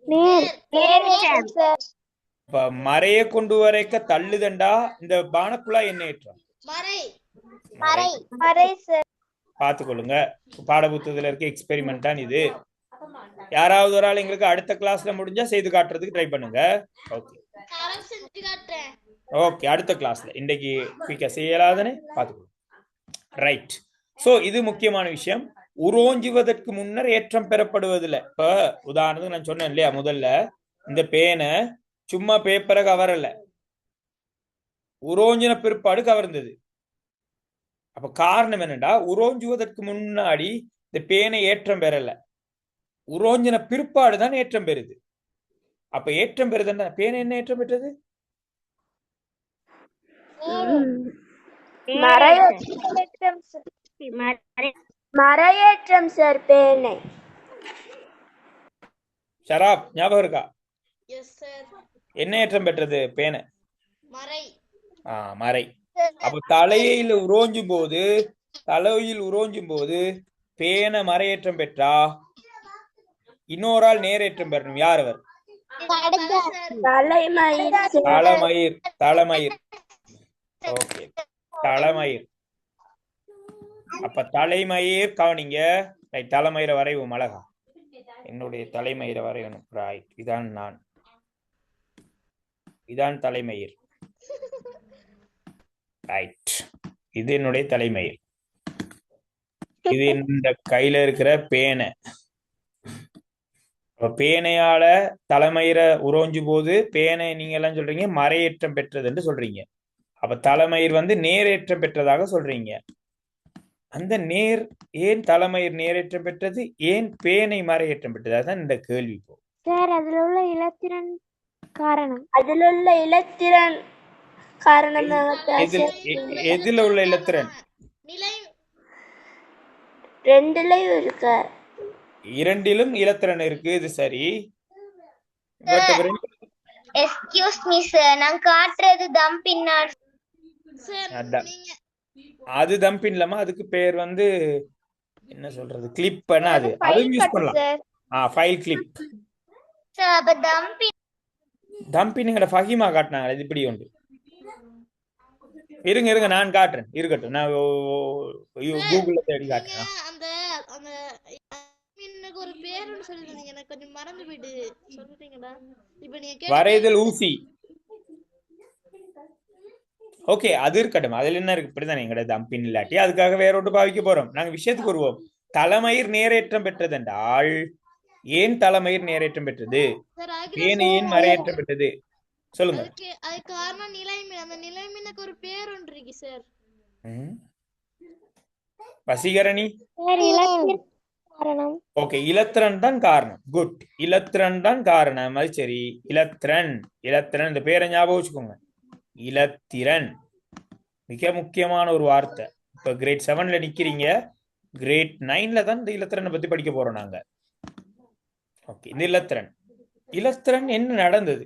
Speaker 2: நேரேற்றம் சார்.
Speaker 3: இப்ப மறைய கொண்டு வரைக்க தள்ளுதண்டா இந்த பானக்குழாய் என்ன ஏற்றம்?
Speaker 2: மறை சார்.
Speaker 3: பார்த்துக்கொள்ளுங்க, பாடப்புத்தகத்துல இருக்க எக்ஸ்பெரிமெண்ட் தான் இது. யாராவது ஒரு ஆள் எங்களுக்கு அடுத்த கிளாஸ்ல முடிஞ்சா செய்து காட்டுறதுக்கு ட்ரை பண்ணுங்க. ஓகே ஓகே, அடுத்த கிளாஸ்ல. இன்றைக்கு குயிக்கா செய்யலாதானே பார்த்துக்கொள்ளுங்க. ரைட். சோ இது முக்கியமான விஷயம். உரோஞ்சுவதற்கு முன்னர் ஏற்றம் பெறப்படுவதில்லை. இப்ப உதாரணத்துக்கு நான் சொன்னேன் இல்லையா, முதல்ல இந்த பேனை சும்மா பேப்பரை கவரல, உரோஞ்சின பிற்பாடு கவர்ந்தது. அப்ப காரணம் என்னடா, உரோஞ்சுவதற்கு முன்னாடி இந்த பேனை ஏற்றம் பெறல, உரோஞ்சின பிற்பாடு தான் ஏற்றம் பெறுது. அப்ப ஏற்றம் பெறுதுன்னா பேனை என்ன ஏற்றம் பெற்றது?
Speaker 5: மறையேற்றம் சார். பேனை
Speaker 3: ஷராப் ஞாபகம் இருக்கா?
Speaker 4: Yes sir.
Speaker 3: என்ன ஏற்றம் பெற்றது பேனை?
Speaker 4: மறை.
Speaker 3: மறை. அப்ப தலையில் உரோஞ்சும் போது பேனை மறையேற்றம் பெற்றா இன்னொரு ஆள் நேரேற்றம் பெறணும். யார் அவர்? தலைமயிர். தலைமயிர். ஓகே, தலைமயிர். அப்ப தலைமயிர் கவனிங்க. ரைட், தலைமயிரை வரைவோம் அழகா. என்னுடைய தலைமயிரை வரையணும். ரைட், இதான் நான், இதான் தலைமயிர். ரைட், இது என்னுடைய தலைமயிர். இது இந்த கையில இருக்கிற பேனை. பேனையால தலைமயிரை உரோஞ்சு போது பேனை நீங்க எல்லாம் சொல்றீங்க மறையேற்றம் பெற்றது என்று சொல்றீங்க. அப்ப தலைமயிர் நேரேற்றம் பெற்றதாக சொல்றீங்க. அந்த ஏன் தலைமயிர் நேரேற்றம் பெற்றது, ஏன் பேனை மறையேற்றம் பெற்றது? அதுதான் இந்த கேள்வி.
Speaker 2: சார், அதுல உள்ள இலத்திரன் காரணம்.
Speaker 3: எதுல உள்ள இலத்திரன்? இரண்டிலும் இலத்திரன் இருக்கு. இது சரி.
Speaker 1: எக்ஸ்கியூஸ் மீ சார், நான் காட்டுறது தம்பின்னார்.
Speaker 3: அது தம்பின் இல்லாம அதுக்கு பேர் என்ன சொல்றது, கிளிப். அது அதுவும் யூஸ் பண்ணலாம். File clip. தம்பின்ங்கிற ஃபஹிமா காட்டினாங்க. இது இப்படி உண்டு. இருங்க நான் காட்டுறேன். இருக்கட்டும், நான் கூகுள்ல தேடி காட்டுறேன்.
Speaker 4: ஒரு பேருன்னு சொல்லிருந்தீங்க, எனக்கு கொஞ்சம் மறந்து போயிட்டு சொல்றீங்களா? இப்போ நீங்க
Speaker 3: வரைதல் ஊசி. ஓகே, அது இருக்கட்டும். அதுல என்ன இருக்கு? இப்படிதான் எங்கட தம்பின் இல்லாட்டி அதுக்காக வேற ஒன்று பாவிக்க போறோம். நாங்க விஷயத்துக்கு வருவோம். தலைமயிர் நேரேற்றம் பெற்றது என்றால் ஏன் தலைமயிர் நேரேற்றம் பெற்றது, பேனை ஏன் மறையேற்றம் பெற்றது? சொல்லுங்க.
Speaker 4: அது காரணம் நிலைமை. அந்த நிலைமைக்கு ஒரு பேர் ஒன்று இருக்கு சார்.
Speaker 3: வசீகரணி. ஓகே, இலத்திரன் தான் காரணம். குட், இலத்திரன் தான் காரணம். அது சரி. இலத்திரன் இந்த பேரை ஞாபகம் வச்சுக்கோங்க. இலத்திரன் மிக முக்கியமான ஒரு வார்த்தை. இப்ப கிரேட் 7ல நிக்கிறீங்க, கிரேட் 9ல தான் இந்த இலத்திரனை பத்தி படிக்க போறோம் நாங்க. ஓகே, இந்த இலத்திரன் என்ன நடந்தது?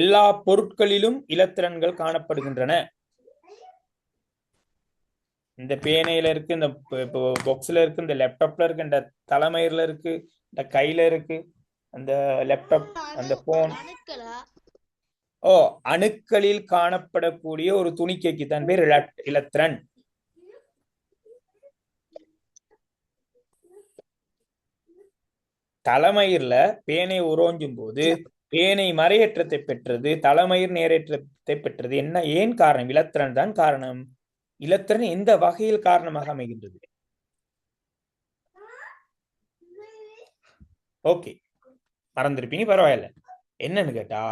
Speaker 3: எல்லா பொருட்களிலும் இலத்திரன்கள் காணப்படுகின்றன. இந்த பேனையில இருக்கு, இந்த பாக்ஸ்ல இருக்கு, இந்த லேப்டாப்ல இருக்கு, இந்த தலைமயிர்ல இருக்கு, இந்த கையில இருக்கு, அந்த லேப்டாப், அந்த போன். அணுக்களில் காணப்படக்கூடிய ஒரு துணிக்கைக்கு தான் பேர் இலத்திரன். தலைமயிர்ல பேனை உரோஞ்சும் போது பேனை மறையேற்றத்தை பெற்றது, தலைமயிர் நேரேற்றத்தை பெற்றது. ஏன் காரணம்? இலத்திரன் தான் காரணம். இலத்திரன் எந்த வகையில் காரணமாக அமைகின்றது? ஓகே, மறந்துருப்பீங்க, பரவாயில்ல. என்னன்னு கேட்டா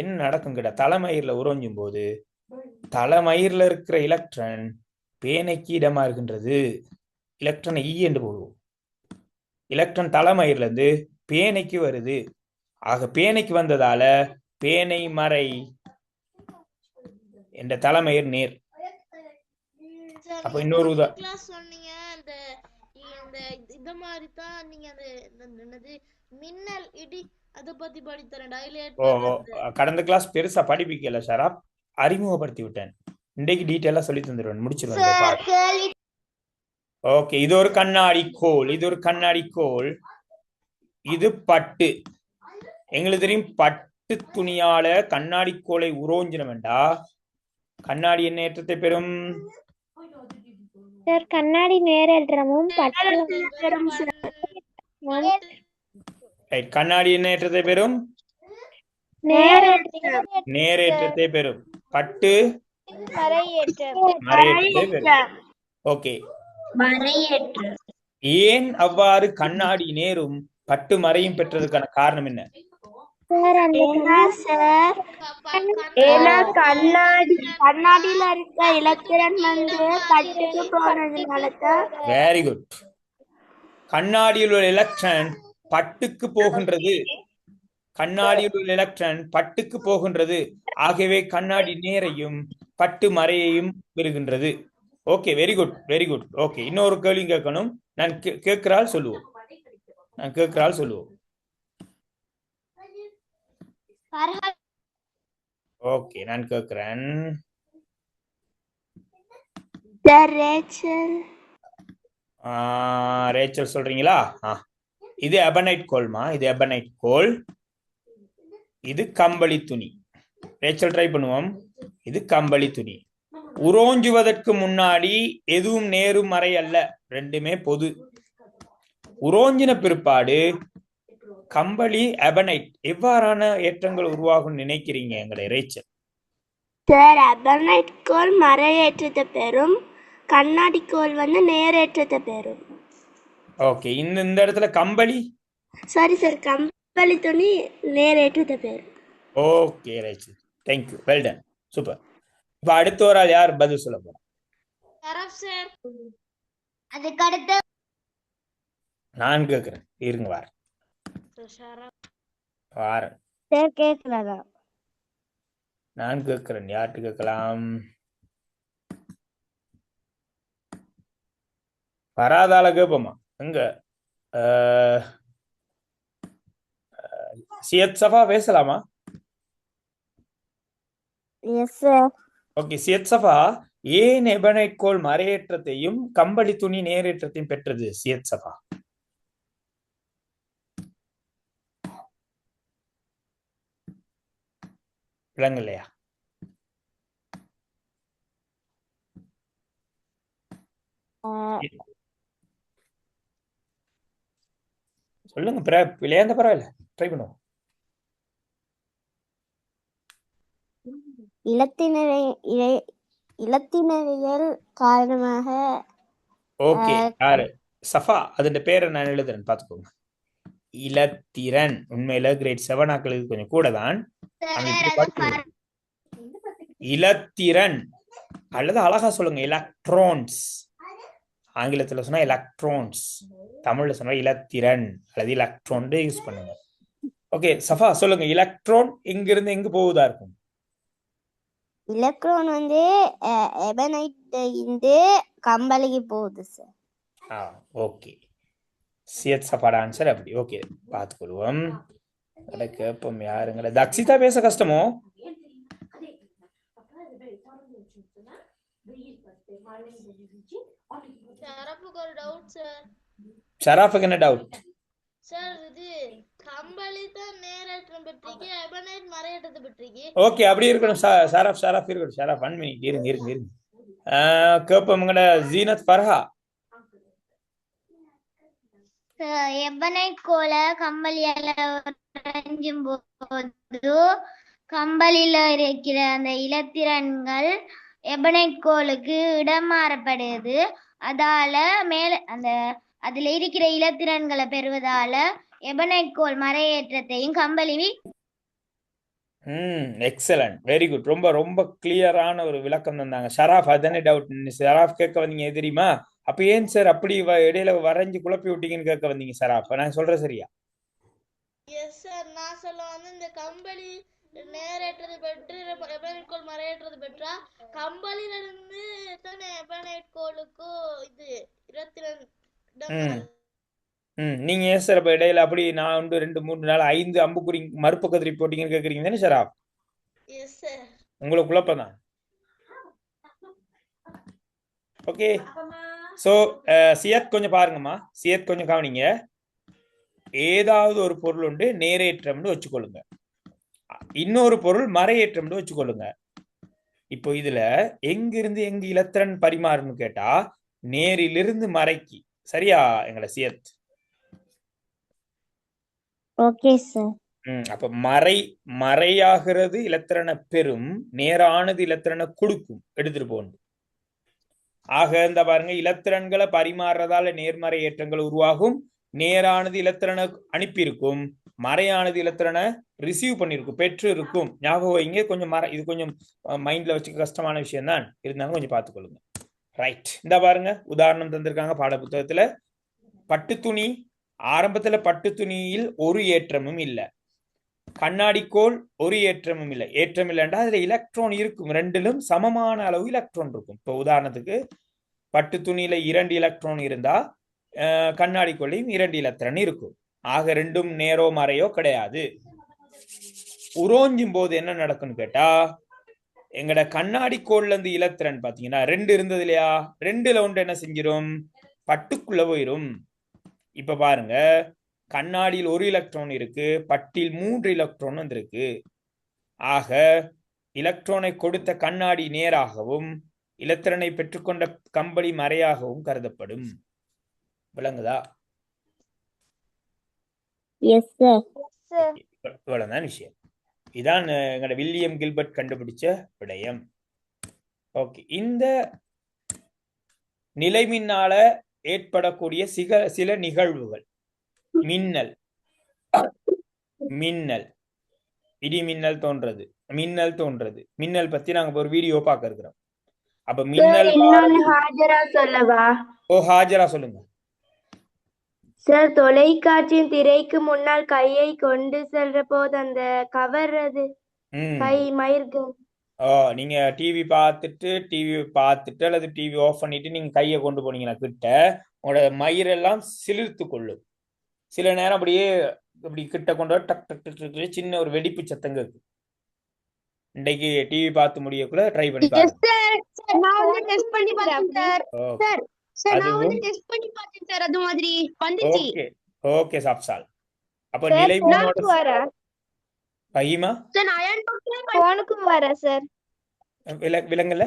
Speaker 3: என்ன நடக்கும் கேட்டா, தலைமயிர்ல உரோஞ்சும் போது தலைமயிர்ல இருக்கிற எலக்ட்ரான் பேனைக்கு இடமா இருக்கின்றது. எலக்ட்ரானை ஈ என்று போடுவோம். எலக்ட்ரான் தலைமயிர்ல இருந்து பேனைக்கு வருது. ஆக பேனைக்கு வந்ததால பேனை மறை என்ற தலைமயிர் நேர்.
Speaker 4: சார்
Speaker 3: அப்ப
Speaker 4: நீங்க
Speaker 3: இன்னொரு
Speaker 4: போன கிளாஸ் சொன்னீங்க அந்த இந்த மாதிரி தான் நீங்க அந்த என்னது மின்னல் இடி அத பத்தி படித்தரேன் டைலேட்
Speaker 3: ஓ கடந்த கிளாஸ் பெருசா படிப்பிக்கல ஷராப், அறிமுகப்படுத்தி விட்டேன். இன்றைக்கு டீட்டெயிலா சொல்லி தந்துடுவேன், முடிச்சிருவேன். ஓகே, இது ஒரு கண்ணாடி கோல், இது ஒரு கண்ணாடி கோல், இது பட்டு. எங்களுக்கு தெரியும் பட்டு துணியால கண்ணாடி கோலை உரோஞ்சினமெண்டா கண்ணாடி என்ன ஏற்றத்தை பெறும்?
Speaker 2: சார் கண்ணாடி நேரேற்றமும்
Speaker 3: கண்ணாடி என்ன ஏற்றத்தை பெறும்? நேரேற்றத்தை பெறும். பட்டு மறையேற்றத்தை பெறும். ஓகே, ஏன் அவ்வாறு கண்ணாடி நேரும் பட்டு மறையும் பெற்றதுக்கான காரணம் என்ன?
Speaker 5: கண்ணாடியில இருக்க இலத்திரன் வந்து பட்டுக்கு போனதுனாலதான்.
Speaker 3: Very good. கண்ணாடியில் உள்ள எலக்ட்ரான் பட்டுக்கு போகின்றது. கண்ணாடியில் உள்ள எலக்ட்ரான் பட்டுக்கு போகின்றது. ஆகவே கண்ணாடி நேரையும் பட்டு மறையையும் பெறுகின்றது. Okay, very good, very good. Okay, இன்னொரு கேள்வி கேட்கணும். நான் கேட்கிறாள் சொல்லுவோம். ஓகே, நான் கேட்கிறேன். ரேச்சல் சொல்றீங்களா? இது எபனைட் கோல்மா, இது எபனைட் கோல், இது கம்பளி துணி. ரேச்சல் ட்ரை பண்ணுவோம். இது கம்பளி துணி. உரோஞ்சுவதற்கு முன்னாடி எதுவும் நேரும் மறை அல்ல, ரெண்டுமே பொது. உரோஞ்சின பிற்பாடு கம்பளி எபனைட் எவ்வாறான ஏற்றங்கள் உருவாகும் நினைக்கிறீங்க எங்களை ரேச்சல்?
Speaker 5: சார் எபனைட் கோல் மறையேற்றத்தை பெறும், கண்ணாடி கோல் வந்து நேரேற்றத்தை பெறும்.
Speaker 3: ஓகே, இந்த இடத்துல கம்பளி
Speaker 5: சாரி சார், கம்பளி துணி நேரேற்றத்தை பெறும்.
Speaker 3: Okay Rachel, thank you, well done, super. இப்ப அடுத்த ஒரு ஆள் யார் பதில் சொல்ல போறா?
Speaker 1: அதுக்கு அடுத்து
Speaker 3: நான் கேக்குறேன், இருங்க வாரேன். நான் கேட்கிறேன், யார்கிட்ட கேட்கலாம்? வராதால கேட்போமா? எங்க சியத் சஃபா பேசலாமா? ஓகே, சியத் சஃபா, ஏன் எபனைட் கோல் மறையேற்றத்தையும் கம்பளி துணி நேரேற்றத்தையும் பெற்றது? சியத் சஃபா விளங்கலையா? சொல்லுங்க, விளையாண்ட பரவாயில்ல, ட்ரை பண்ணுவோம்.
Speaker 2: இலத்தினவியல் காரணமாக.
Speaker 3: ஓகே, யாரு? சஃபா, அதோட பேரை நான் எழுதுறேன், பாத்துக்கோங்க. இலத்திரன். உண்மையில கிரேட் 7 ஆக்களுக்கு கொஞ்சம் கூட தான். இலத்திரன் அல்லது அழகா சொல்லுங்க எலக்ட்ரான்ஸ். ஆங்கிலத்துல சொன்னா எலக்ட்ரான்ஸ், தமிழ்ல சொன்னா இலத்திரன் அல்லது எலக்ட்ரான் யூஸ் பண்ணுங்க. ஓகே சஃபா, சொல்லுங்க, எலக்ட்ரான் எங்க இருந்து எங்க போகுதா இருக்கும்?
Speaker 2: எலக்ட்ரான் வந்து எபனைட் இருந்து கம்பளிக்கு போகுது சார்.
Speaker 3: ஓகே, சியத் சஃபாட ஆன்சர் அப்படி. ஓகே, பார்த்துக்கொள்வோம். கேட்போம் யாருங்கள. தக்ஷிதா பேச கஷ்டமோ? ஷராஃபுக்கு என்ன டவுட்?
Speaker 4: சார் இது கம்பளி தான் நேரேற்றம் பெற்றிருக்கு, எபனைட் மறையேற்றத்தை பெற்றிருக்கு.
Speaker 3: ஓகே, அப்படி இருக்கணும். ஷராஃப் இருக்கணும். ஷராஃப் 1 மினிட் இருங்க. கேட்போம்ங்கட ஜீனத் ஃபர்ஹா.
Speaker 1: எபனைட் கோல கம்பளியால உறைஞ்சும் போது கம்பளியில இருக்கிற அந்த இலத்திரன்கள் எபனைட் கோலுக்கு இடம் மாறப்படுது. அதால மேல அதுல இருக்கிற இலத்திரன்களை பெறுவதால எபனைட் கோல் மறையேற்றத்தையும் கம்பளி
Speaker 3: எக்ஸலண்ட், வெரி குட். ரொம்ப ரொம்ப கிளியரான ஒரு விளக்கம் தந்தாங்க. ஷராஃப், அதுதானே டவுட்? ஷராஃப் கேட்க வந்தீங்க தெரியுமா? அப்ப ஏன் சார் அப்படி இடையில வரைஞ்சு குழப்பி விட்டீங்கன்னு கேட்க வந்தீங்க ஷராஃப். நான் சொல்றேன் சரியா?
Speaker 4: எஸ் சார், நான் சொல்ல வந்து இந்த கம்பளி நேரேற்றது பெற்று எபனைட்கோள் மறையேற்றது பெற்றா கம்பளியில இருந்து எத்தனை எபனைட்கோளுக்கும் இது 22
Speaker 3: நீங்க ஏன் சார் அப்ப இடையில அப்படி 1 2 3 4 5 அம்புக்குறி மறுபக்கத்திரி போட்டீங்கன்னு கேக்குறீங்க தானே ஷராஃப்?
Speaker 4: Yes sir.
Speaker 3: உங்களுக்கு குழப்பம் தான். ஓகே, சோ சியத் கொஞ்சம் பாருங்கம்மா. சியத் கொஞ்சம் கவனிங்க. ஏதாவது ஒரு பொருள் உண்டு நேரேற்றம்னு வச்சுக்கொள்ளுங்க, இன்னொரு பொருள் மறையேற்றம்னு வச்சுக்கொள்ளுங்க. இப்போ இதுல எங்கிருந்து எங்க இலத்திரன் பரிமாறுன்னு கேட்டா நேரிலிருந்து மறைக்கு. சரியா எங்கட சியத்?
Speaker 1: Okay sir.
Speaker 3: அப்ப மறையாகிறது இலத்திரனை பெறும், நேரானது இலத்திரனை கொடுக்கும், எடுத்துட்டு போகணும். ஆக இந்த பாருங்க, இலத்திரன்களை பரிமாறுறதால நேர்மறை ஏற்றங்கள் உருவாகும். நேரானது இலத்திரனை அனுப்பியிருக்கும், மறையானது இலத்திரனை ரிசீவ் பண்ணிருக்கும், பெற்று இருக்கும். ஞாபகம் வைங்க. கொஞ்சம் இது கொஞ்சம் மைண்ட்ல வச்சுக்க கஷ்டமான விஷயம் தான், இருந்தாலும் கொஞ்சம் பார்த்துக்கொள்ளுங்க. ரைட், இந்த பாருங்க உதாரணம் தந்திருக்காங்க பாட புத்தகத்துல. பட்டு துணி, ஆரம்பத்துல பட்டு துணியில் ஒரு ஏற்றமும் இல்லை, கண்ணாடிக்கோள் ஒரு ஏற்றமும் இல்லை. ஏற்றம் இல்லைன்னா அதுல எலக்ட்ரான் இருக்கும், ரெண்டிலும் சமமான அளவு எலக்ட்ரான் இருக்கும். இப்போ உதாரணத்துக்கு பட்டு துணியில 2 எலக்ட்ரான் இருந்தா கண்ணாடிக்கோளையும் 2 எலக்ட்ரான் இருக்கும். ஆக ரெண்டும் நேரோ மறையோ கிடையாது. உரோஞ்சும் போது என்ன நடக்கும்னு கேட்டா, எங்கட கண்ணாடிக்கோள்ல இருந்து இலத்திரன் பாத்தீங்கன்னா 2 இருந்தது இல்லையா, 2ல ஒன்று என்ன செஞ்சிடும், பட்டுக்குள்ள போயிரும். இப்ப பாருங்க, கண்ணாடியில் 1 எலக்ட்ரான் இருக்கு, பட்டில் 3 எலக்ட்ரான் வந்திருக்கு. ஆக எலக்ட்ரானை கொடுத்த கண்ணாடி நேராகவும் இலத்திரனை பெற்றுக்கொண்ட கம்பளி மறையாகவும் கருதப்படும். விளங்குதா?
Speaker 1: Yes sir.
Speaker 3: இவ்வளவுதான் விஷயம். இதான் எங்களோட வில்லியம் கில்பர்ட் கண்டுபிடிச்ச விடயம். ஓகே, இந்த நிலைமின்னால ஏற்படக்கூடிய சில நிகழ்வுகள், மின்னல், இடி மின்னல் தோன்றது, மின்னல் பத்தி நாங்க ஒரு வீடியோ பார்க்க இருக்கிறோம். அப்ப மின்னல்
Speaker 5: ஹாஜரா சொல்லவா?
Speaker 3: ஹாஜரா சொல்லுங்க
Speaker 5: சார். தொலைக்காட்சியின் திரைக்கு முன்னால் கையை கொண்டு செல்ற போது அந்த கவர், அது கை மயிர்கள்.
Speaker 3: நீங்க டிவி பார்த்துட்டு அல்லது டிவி ஆஃப் பண்ணிட்டு நீங்க கையை கொண்டு போனீங்கன்னா கிட்ட உங்களோட மயிரெல்லாம் சிலிர்த்து கொள்ளும். சில நேரம் அப்படியே இப்படி கிட்ட கொண்டு வர டக் டக் டக் சின்ன ஒரு வெடிப்பு சத்தங்க இருக்கு. இன்னைக்கு டிவி பார்த்து முடியக்குள்ள ட்ரை பண்ணி பாருங்க. ஓகே சாப்சால். அப்ப நிலைமின்னோட பகிமா
Speaker 2: போனுக்கும் வர சார்.
Speaker 3: விலங்கல்ல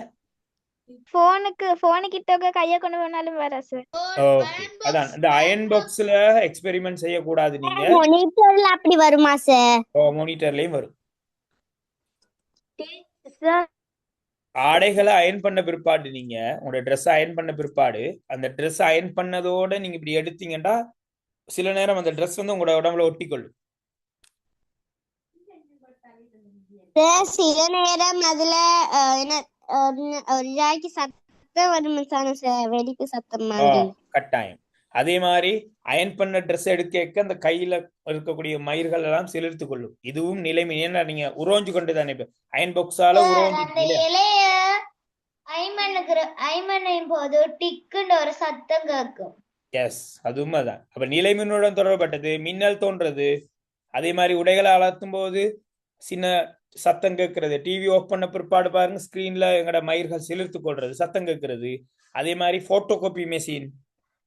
Speaker 2: போனு கிட்ட கைய கொண்டு போனாலும் வர சார்.
Speaker 3: ஓகே, அதான் இந்த அயன் பாக்ஸ்ல எக்ஸ்பெரிமெண்ட் செய்ய கூடாது. நீங்க
Speaker 1: மானிட்டர்ல அப்படி வருமா சார்?
Speaker 3: மானிட்டர்லயும் வரும். ஆடைகளை அயன் பண்ண பிற்பாடு, நீங்க உங்களோட ட்ரெஸ் அயன் பண்ண பிற்பாடு அந்த ட்ரெஸ் அயன் பண்ணதோட நீங்க இப்படி எடுத்தீங்கன்னா சில நேரம் அந்த ட்ரெஸ் வந்து உங்களோட உடம்புல ஒட்டிக்கொள்ளும்.
Speaker 1: சில நேரம் அதுல ஒரு ஜாக்கி சத்தம் வரும் சார், வெடிப்பு சத்தம் மாதிரி.
Speaker 3: கட்டாயம். அதே மாதிரி அயன் பண்ண ட்ரெஸ் எடுக்க அந்த கையில இருக்கக்கூடிய மயிர்கள் எல்லாம் சிலிர்த்து கொள்ளும். இதுவும் நிலைமை. ஏன்னா நீங்க உரோஞ்சு கொண்டு தானே அயன் பாக்ஸால
Speaker 1: போது டிக்குன்னு ஒரு சத்தம் கேட்கும்.
Speaker 3: எஸ், அதுவும் அதான். அப்ப நிலைமின்னுடன் தொடர்பட்டது மின்னல் தோன்றது. அதே மாதிரி உடைகளை அலர்த்தும் போது சின்ன சத்தம் கேட்கறது. டிவி ஆஃப் பண்ண பிற்பாடு பாருங்க, ஸ்கிரீன்ல எங்கட மயிர்கள் சிலிர்த்து கொள்றது, சத்தம் கேட்கறது. அதே மாதிரி photo copy machine,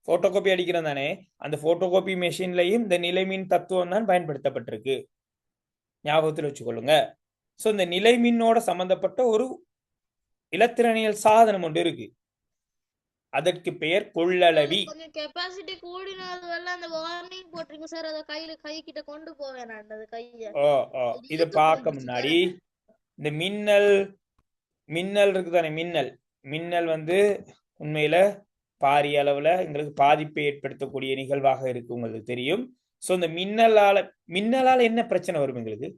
Speaker 3: photo copy அடிக்கிறோம் தானே, அந்த போட்டோ காப்பி மெஷின்லையும் இந்த நிலைமின் தத்துவம் தான் பயன்படுத்தப்பட்டிருக்கு. ஞாபகத்தில் வச்சுக்கொள்ளுங்க. சோ இந்த நிலைமின்னோட சம்பந்தப்பட்ட ஒரு இலத்திரனியல் சாதனம் ஒன்று இருக்கு, அதற்கு பெயர் கொள்ளளவி.
Speaker 4: கொஞ்சம் கெபாசிட்டி கூடினதுல அந்த வார்னிங் போட்டுருங்க சார், அத கை கிட்ட கொண்டு போவேன் நான் அந்த கைய.
Speaker 3: இத பார்க்க முன்னாடி இந்த மின்னல் இருக்குதானே, மின்னல் வந்து உண்மையில பாரிய அளவுல எங்களுக்கு பாதிப்பை ஏற்படுத்தக்கூடிய நிகழ்வாக இருக்கு, உங்களுக்கு தெரியும். சோ இந்த மின்னலால என்ன பிரச்சனை வரும் எங்களுக்கு?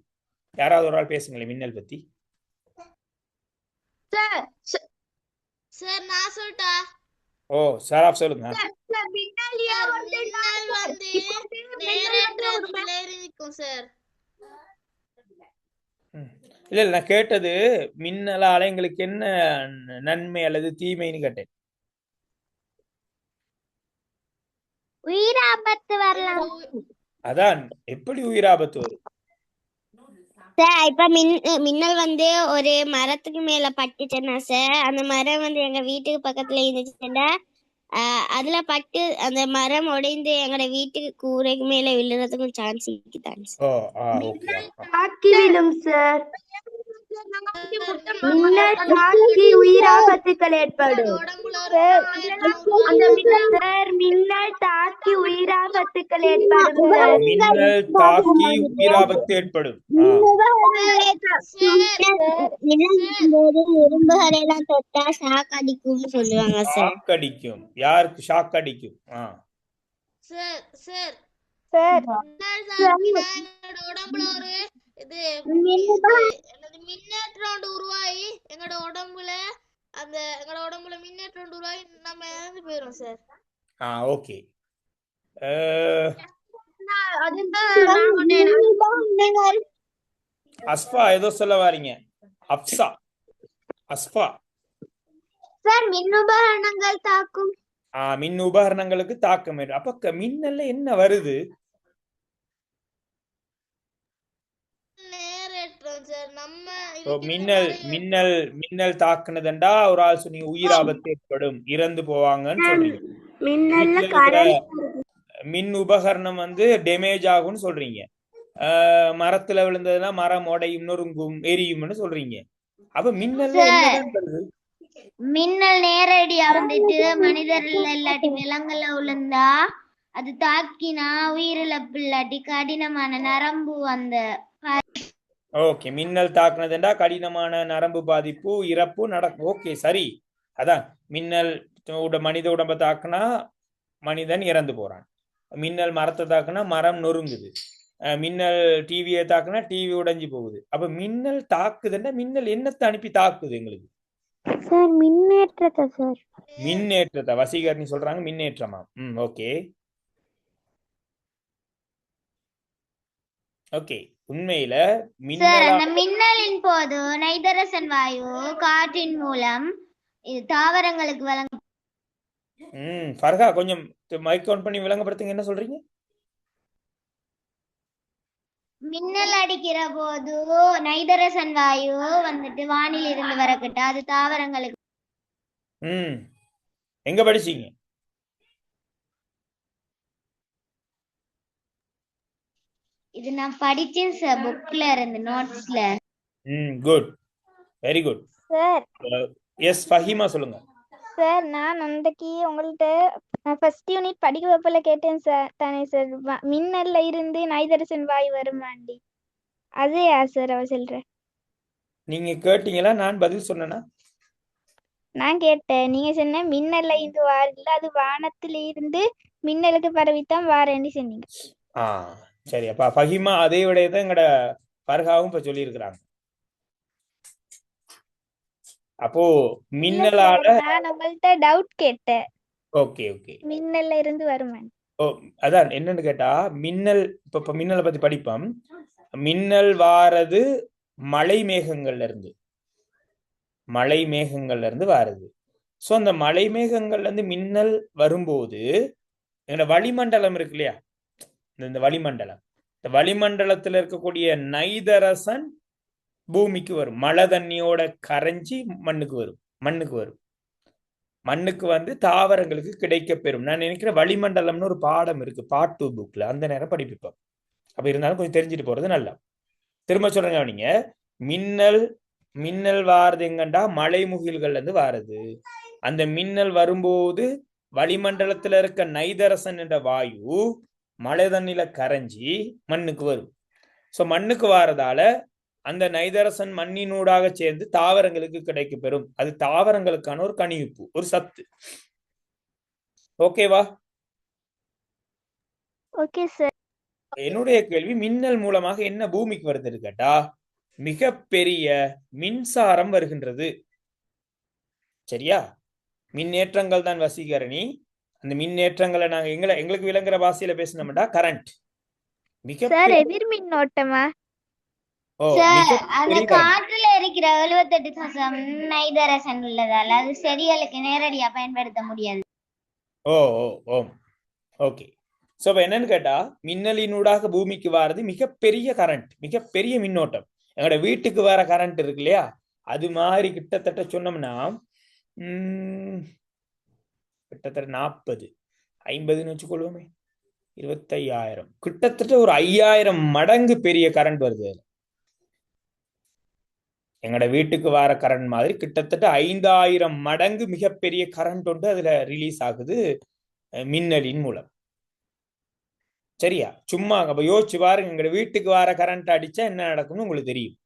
Speaker 3: யாராவது ஒரு ஆள் பேசுங்களேன் மின்னல் பத்தி.
Speaker 4: சார் நான் சொல்லட்டா?
Speaker 3: ஓ சராப் சொல்லுங்க.
Speaker 4: மின்னல் வந்து நேரற்ற இருக்கும் சார்.
Speaker 3: இல்ல இல்ல நான் கேட்டது மின்னலால எங்களுக்கு என்ன நன்மை அல்லது தீமைன்னு கேட்டேன்.
Speaker 1: உயிராபத்து வரலாம்.
Speaker 3: அதான் எப்படி உயிராபத்து வரும்?
Speaker 1: சார் இப்ப மின்னல் வந்து ஒரு மரத்துக்கு மேல பட்டுச்சுன்னா சார், அந்த மரம் வந்து எங்க வீட்டுக்கு பக்கத்துல இருந்துச்சுன்னா அதுல பட்டு அந்த மரம் உடைந்து எங்களோட வீட்டுக்கு கூரைக்கு மேல விழுறதுக்கும் சான்ஸ் இருக்குதாங்க
Speaker 3: ஓ
Speaker 1: சார்.
Speaker 3: ஓகே.
Speaker 5: தாக்கி விழும் சார். மின்னல் தாக்கி உயிராபத்துக்கள் ஏற்படும். சார் மின்னல் தாக்கி உயிராபத்துக்கள் ஏற்படும் சார்.
Speaker 3: மின்னல் தாக்கி உயிராபத்து ஏற்படும்.
Speaker 1: இரும்புகளை எல்லாம் தொட்டா ஷாக் அடிக்கும்னு சொல்லுவாங்க சார்.
Speaker 3: ஷாக் அடிக்கும். யாருக்கு ஷாக் அடிக்கும்?
Speaker 4: சார் சார்
Speaker 2: சார்
Speaker 4: எங்களோட உடம்புல ஒரு இது மின்னேற்றம் உருவாகி எங்களோட உடம்புல மின்னேற்றம் உருவாகி நம்ம இறந்து போயிரும் சார்.
Speaker 3: ஓகே. அஸ்பா ஏதோ சொல்ல வாரீங்க. அஸ்பா
Speaker 1: சார் மின் உபகரணங்கள் தாக்கும்.
Speaker 3: மின் உபகரணங்களுக்கு தாக்கம். அப்ப மின்னல்ல என்ன வருது? மின்னல் தாக்குனதுண்டா ஒரு ஆள் சொன்னீங்க உயிராபத்து ஏற்படும், இறந்து போவாங்கன்னு சொல்றீங்க. மின் உபகரணம் வந்து டேமேஜ் ஆகும்னு சொல்றீங்க. மரத்துல விழுந்ததுன்னா மரம் உடையும், நொறுங்கும், எரியும்னு சொல்றீங்க. அப்ப மின்னல்
Speaker 1: மின்னல் நேரடியா வந்துட்டு மனிதர்கள் இல்லாட்டி விலங்குல விழுந்தா அது தாக்கினா உயிரிழப்பு இல்லாட்டி கடினமான நரம்பு அந்த.
Speaker 3: ஓகே, மின்னல் தாக்குனதுண்டா கடினமான நரம்பு பாதிப்பு, இறப்பு நடக்கும். ஓகே சரி. அதான் மின்னல் மனித உடம்பை தாக்குனா மனிதன் இறந்து போறான். மின்னல் மரத்தை தாக்குனா மரம் நொறுங்குது. மின்னல் டிவியை தாக்குனா டிவி உடைஞ்சு போகுது. அப்ப மின்னல் தாக்குதுன்னா மின்னல் என்னத்தை அனுப்பி தாக்குது எங்களுக்கு?
Speaker 2: Sir மின்னேற்றத்தை sir.
Speaker 3: மின்னேற்றத்தை வசீகரணி சொல்றாங்க. மின்னேற்றமா? Okay okay. உண்மையில
Speaker 1: மின்னலின் போது நைதரசன் வாயு காற்றின் மூலம் இது தாவரங்களுக்கு வழங்க.
Speaker 3: ஃபர்ஹா கொஞ்சம் மைக் ஆன் பண்ணி விளங்கப்படுத்துங்க. என்ன சொல்றீங்க?
Speaker 1: மின்னல் அடிக்கிற போது நைதரசன் வாயு வந்துட்டு வானில் இருந்து வரக்கிட்ட அது தாவரங்களுக்கு.
Speaker 3: எங்க படிச்சீங்க?
Speaker 1: இது நான் படிச்சேன் சார், புக்ல இருந்து, நோட்ஸ்ல.
Speaker 3: Good, very good
Speaker 2: sir.
Speaker 3: Yes Fahima சொல்லுங்க.
Speaker 2: சார் நான் அன்றைக்கு உங்கள்கிட்ட ஃபர்ஸ்ட் யூனிட் படிக்க வைப்பல கேட்டேன் சார் தானே சார், மின்னல்ல இருந்து நைதரசன் வாயு வருமாண்டி. அதேயா சார் அவ சொல்ற?
Speaker 3: நீங்க கேட்டீங்களா? நான் பதில் சொன்னேனா?
Speaker 2: நான் கேட்டேன். நீங்க சொன்ன மின்னல்ல இருந்து வாரில்ல, அது வானத்துல இருந்து மின்னலுக்கு பரவித்தான் வாரேன்னு சொன்னீங்க.
Speaker 3: சரி. அப்ப ஃபஹிமா அதே விடையதான் எங்கட ஃபர்ஹாவும் இப்ப சொல்லி இருக்கிறாங்க. அப்போ மின்னலால
Speaker 2: நான் உங்கள்கிட்ட டவுட் கேட்டேன்.
Speaker 3: Okay okay.
Speaker 2: மின்னல்ல இருந்து வருமா?
Speaker 3: அதான் என்னன்னு கேட்டா, மின்னல் இப்ப மின்னலை பத்தி படிப்போம். மின்னல் வாரது மழை மேகங்கள்ல இருந்து வாருது. சோ அந்த மழை மேகங்கள்ல இருந்து மின்னல் வரும்போது எங்களோட வளிமண்டலம் இருக்கு இல்லையா, இந்த வளிமண்டலம், இந்த வளிமண்டலத்துல இருக்கக்கூடிய நைதரசன் பூமிக்கு வரும். மழை தண்ணியோட கரைஞ்சி மண்ணுக்கு வரும். மண்ணுக்கு வந்து தாவரங்களுக்கு கிடைக்க பெறும். நான் நினைக்கிறேன் வளிமண்டலம்னு ஒரு பாடம் இருக்கு பார்ட் 2 புக்ல, அந்த நேரம் படிப்பிப்போம். அப்ப இருந்தாலும் கொஞ்சம் தெரிஞ்சுட்டு போறது நல்லா. திரும்ப சொல்றேங்க, நீங்க மின்னல் வாரது எங்கண்டா மலை முகில்கள்ல இருந்து வாருது. அந்த மின்னல் வரும்போது வளிமண்டலத்துல இருக்க நைதரசன் என்ற வாயு மழை தண்ணில கரைஞ்சி மண்ணுக்கு வரும். சோ மண்ணுக்கு வாரதால அந்த நைதரசன் மண்ணினூடாக சேர்ந்து தாவரங்களுக்கு கிடைக்க பெறும். அது தாவரங்களுக்கான ஒரு கனிவிப்பு, ஒரு சத்து. ஓகேவா?
Speaker 2: Okay sir.
Speaker 3: என்னுடைய கேள்வி மின்னல் மூலமாக என்ன பூமிக்கு வருதுன்னு கேட்டா மிகப்பெரிய மின்சாரம் வருகின்றது. சரியா? மின்னேற்றங்கள் தான் வசீகரணி. அந்த மின்னேற்றங்களை நாங்க எங்களுக்கு விளங்குற பாஷையில பேசினோம்டா கரண்ட்.
Speaker 2: சார் எதிர் மின்னோட்டமா?
Speaker 1: அந்த காற்றுல இருக்கிற 78% நைதரசன் உள்ளதால அது செடிகளுக்கு நேரடியா பயன்படுத்த முடியாது.
Speaker 3: ஓகே. சோ என்னன்னு கேட்டா மின்னலினூடாக பூமிக்கு வாரது மிகப்பெரிய கரண்ட், மிகப்பெரிய மின்னோட்டம். எங்களோட வீட்டுக்கு வர கரண்ட் இருக்கு இல்லையா, அது மாதிரி கிட்டத்தட்ட சொன்னோம்னா கிட்டத்தட்ட 40-50 வச்சுக்கொள்வோமே, 25,000, கிட்டத்தட்ட ஒரு 5,000 மடங்கு பெரிய கரண்ட் வருது. எங்களோட வீட்டுக்கு வர கரண்ட் மாதிரி கிட்டத்தட்ட 5,000 மடங்கு மிகப்பெரிய கரண்ட் ஒன்று அதுல ரிலீஸ் ஆகுது மின்னலின் மூலம். சரியா? சும்மா அப்ப யோசிச்சு பாருங்க, எங்க வீட்டுக்கு வர கரண்ட் அடிச்சா என்ன நடக்கும்னு உங்களுக்கு தெரியும்.